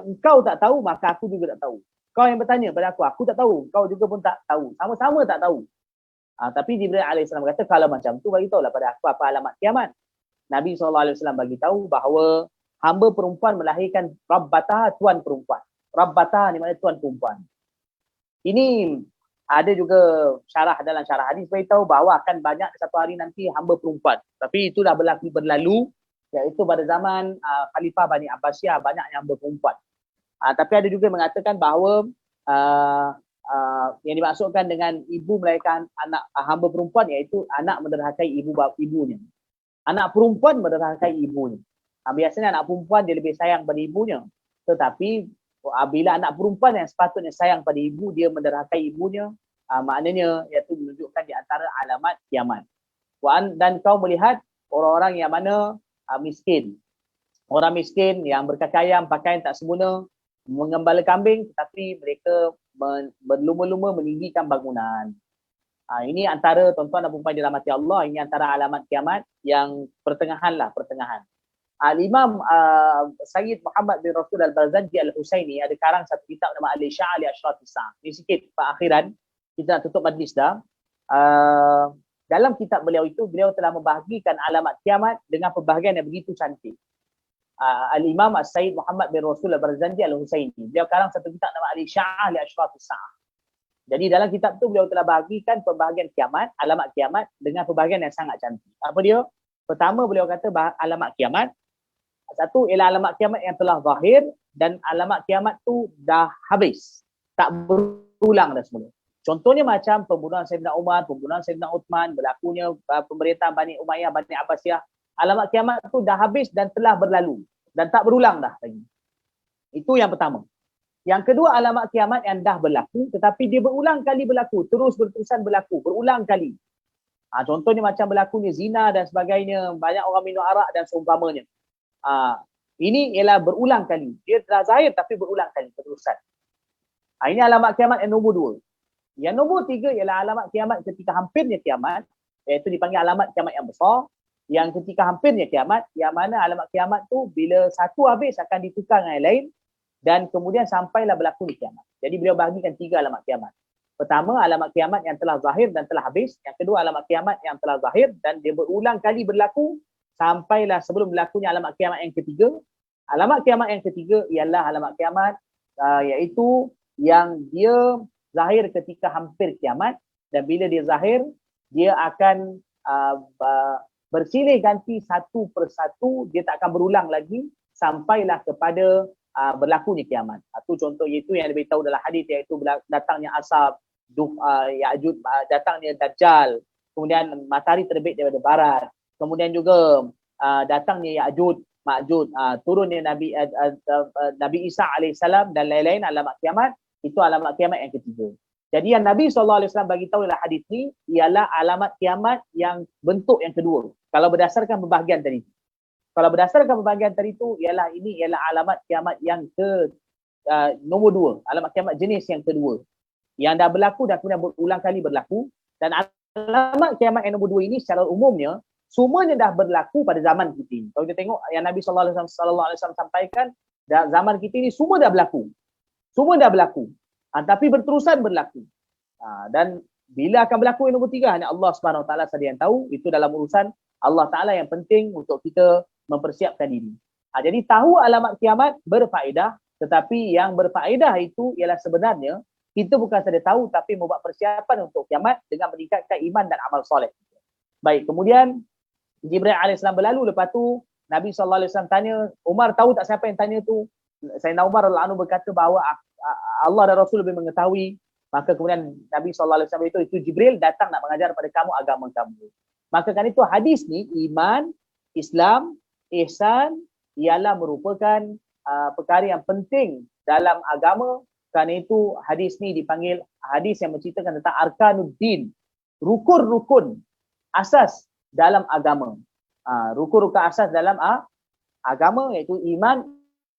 engkau tak tahu, maka aku juga tak tahu. Kau yang bertanya pada aku tak tahu. Kau juga pun tak tahu. Sama-sama tak tahu. Tapi Jibril AS kata, kalau macam tu, bagi tahulah pada aku apa alamat kiamat. Nabi SAW bagi tahu bahawa hamba perempuan melahirkan Rabbatah, tuan perempuan. Rabbatah ni maknanya tuan perempuan. Ini ada juga syarah dalam syarah hadis beritahu bahawa akan banyak satu hari nanti hamba perempuan. Tapi itu dah berlalu, iaitu pada zaman Khalifah Bani Abbasiyah banyak yang hamba perempuan. Tapi ada juga mengatakan bahawa yang dimaksudkan dengan ibu melahirkan anak hamba perempuan iaitu anak menderhakai ibunya. Anak perempuan menderhakai ibunya. Biasanya anak perempuan dia lebih sayang pada ibunya. Tetapi bila anak perempuan yang sepatutnya sayang pada ibu, dia menderhakai ibunya, maknanya iaitu menunjukkan di antara alamat kiamat. Dan kau melihat orang-orang yang mana miskin. Orang miskin yang berkaki ayam, pakaian tak sempurna, mengembala kambing, tetapi mereka berlumba-lumba meninggikan bangunan. Ini antara tuan-tuan dan puan-puan dirahmati Allah, ini antara alamat kiamat yang pertengahan. Al-Imam Sayyid Muhammad bin Rasul Al-Barzanji Al-Husaini ada karang satu kitab nama Al-Isya' li Ashratis Sa'ah. Ini sikit perakhiran, kita nak tutup majlis dah. Dalam kitab beliau itu, beliau telah membahagikan alamat kiamat dengan pembahagian yang begitu cantik. Al-Imam Sayyid Muhammad bin Rasul Al-Barzanji Al-Husaini, beliau karang satu kitab nama Al-Isya' li Ashratis Sa'ah. Jadi dalam kitab tu beliau telah bahagikan pembahagian kiamat, alamat kiamat dengan pembahagian yang sangat cantik. Apa dia? Pertama beliau kata alamat kiamat. Satu ialah alamat kiamat yang telah zahir dan alamat kiamat tu dah habis. Tak berulang dah semula. Contohnya macam pembunuhan Sayyidina Umar, pembunuhan Sayyidina Uthman, berlakunya pemerintahan Bani Umayyah, Bani Abbasiyah. Alamat kiamat tu dah habis dan telah berlalu dan tak berulang dah lagi. Itu yang pertama. Yang kedua, alamat kiamat yang dah berlaku tetapi dia berulang kali berlaku, terus berterusan berlaku, berulang kali. Contohnya macam berlakunya zina dan sebagainya, banyak orang minum arak dan seumpamanya. Ini ialah berulang kali. Dia telah zahir tapi berulang kali, berterusan. Ini alamat kiamat yang nombor 2. Yang nombor 3 ialah alamat kiamat ketika hampirnya kiamat, iaitu dipanggil alamat kiamat yang besar. Yang ketika hampirnya kiamat, yang mana alamat kiamat tu bila satu habis akan ditukar dengan yang lain. Dan kemudian sampailah berlaku di kiamat. Jadi beliau bahagikan 3 alamat kiamat. Pertama, alamat kiamat yang telah zahir dan telah habis. Yang kedua, alamat kiamat yang telah zahir dan dia berulang kali berlaku sampailah sebelum berlakunya alamat kiamat yang ketiga. Alamat kiamat yang ketiga ialah alamat kiamat iaitu yang dia zahir ketika hampir kiamat, dan bila dia zahir, dia akan bersilih ganti satu persatu, dia tak akan berulang lagi sampailah kepada berlakunya kiamat. Itu contoh itu yang diberitahu dalam hadis, iaitu datangnya asap, Ya'juj, datangnya Dajjal, kemudian matahari terbit daripada barat, kemudian juga datangnya Ya'juj, Ma'juj, turunnya Nabi Isa alaihissalam dan lain-lain alamat kiamat. Itu alamat kiamat yang ketiga. Jadi yang Nabi SAW bagi tahu dalam hadis ni ialah alamat kiamat yang bentuk yang kedua. Kalau berdasarkan pembahagian tadi. Kalau berdasarkan pembahagian tadi itu ialah alamat kiamat yang nombor 2, alamat kiamat jenis yang kedua. Yang dah berlaku dan kemudian berulang kali berlaku, dan alamat kiamat yang nombor 2 ini secara umumnya semuanya dah berlaku pada zaman kita ini. Kalau kita tengok yang Nabi SAW sampaikan, zaman kita ini semua dah berlaku. Semua dah berlaku. Tapi berterusan berlaku. Dan bila akan berlaku yang nombor 3, hanya Allah Subhanahu Wa Taala saja yang tahu. Itu dalam urusan Allah Taala yang penting untuk kita mempersiapkan diri. Jadi tahu alamat kiamat berfaedah, Tetapi yang berfaedah itu ialah sebenarnya kita bukan saja tahu tapi membuat persiapan untuk kiamat dengan meningkatkan iman dan amal soleh. Baik, kemudian Jibril AS berlalu, lepas tu Nabi SAW tanya, Umar tahu tak siapa yang tanya tu? Sayyidina Umar radhiyallahu anhu berkata bahawa Allah dan Rasul lebih mengetahui. Maka kemudian Nabi SAW itu Jibril datang nak mengajar pada kamu agama kamu. Maka kan itu hadis ni, iman, Islam, ihsan ialah merupakan perkara yang penting dalam agama. Kerana itu hadis ni dipanggil hadis yang menceritakan tentang arkanuddin, rukun-rukun asas dalam agama. Rukun-rukun asas dalam agama iaitu iman,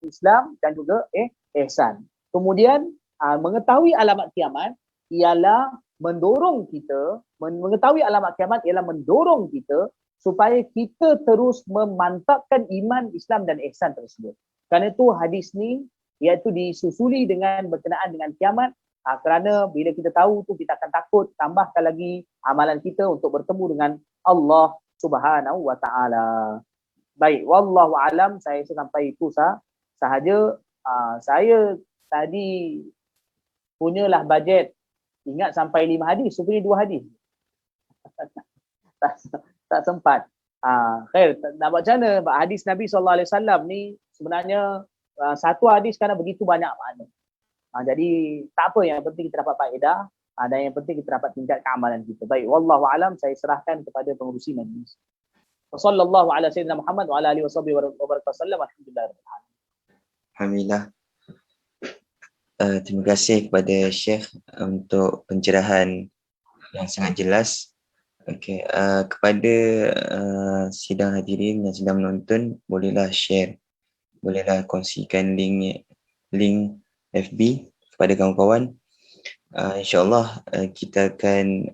Islam dan juga ihsan. Kemudian mengetahui alamat kiamat ialah mendorong kita, mengetahui alamat kiamat ialah mendorong kita supaya kita terus memantapkan iman, Islam dan ihsan tersebut. Kerana itu hadis ni iaitu disusuli dengan berkenaan dengan kiamat, kerana bila kita tahu tu kita akan takut, tambahkan lagi amalan kita untuk bertemu dengan Allah Subhanahu wa taala. Baik, wallahu alam, saya sampai itu sahaja. Saya tadi punyalah bajet ingat sampai 5 hadis, supaya 2 hadis. tak sempat. Khair, nak buat macam mana? Hadis Nabi SAW ni sebenarnya satu hadis kerana begitu banyak makna. Jadi tak apa, yang penting kita dapat faedah dan yang penting kita dapat tingkatkan amalan kita. Baik, wallahu alam, saya serahkan kepada pengurusi majlis. Wassallallahu ala sayyidina Muhammad wa ala alihi washabihi wa barakatuh. Alhamdulillah. Alhamdulillah. Terima kasih kepada Syekh untuk pencerahan yang sangat jelas. Okey, kepada sidang hadirin yang sedang menonton, bolehlah share, bolehlah kongsikan link FB kepada kawan-kawan. InsyaAllah kita akan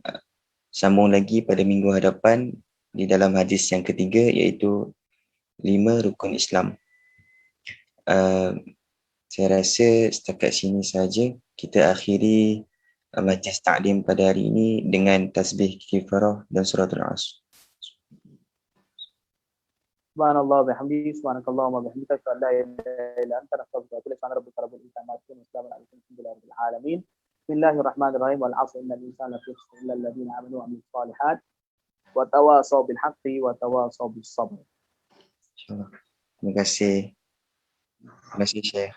sambung lagi pada minggu hadapan di dalam hadis yang ketiga, iaitu 5 rukun Islam. Saya rasa setakat sini saja kita akhiri majlis ta'lim pada hari ini dengan tasbih kifarah dan suratul Asr. Subhanallah bihamdihi, subhanakallahumma bihamdika, asyhadu an la ilaha illa anta, astaghfiruka wa atubu ilaik. Subhana rabbika rabbil izzati amma yasifun, wa salamun alal mursalin, walhamdulillahi rabbil alamin. Bismillahirrahmanirrahim. Wal 'asri innal insana lafi khusr illa alladziina aamanu wa 'amilus shalihat wa tawashaw bil haqqi wa tawashaw bis sabr. InsyaAllah. Terima kasih. Terima kasih Syekh.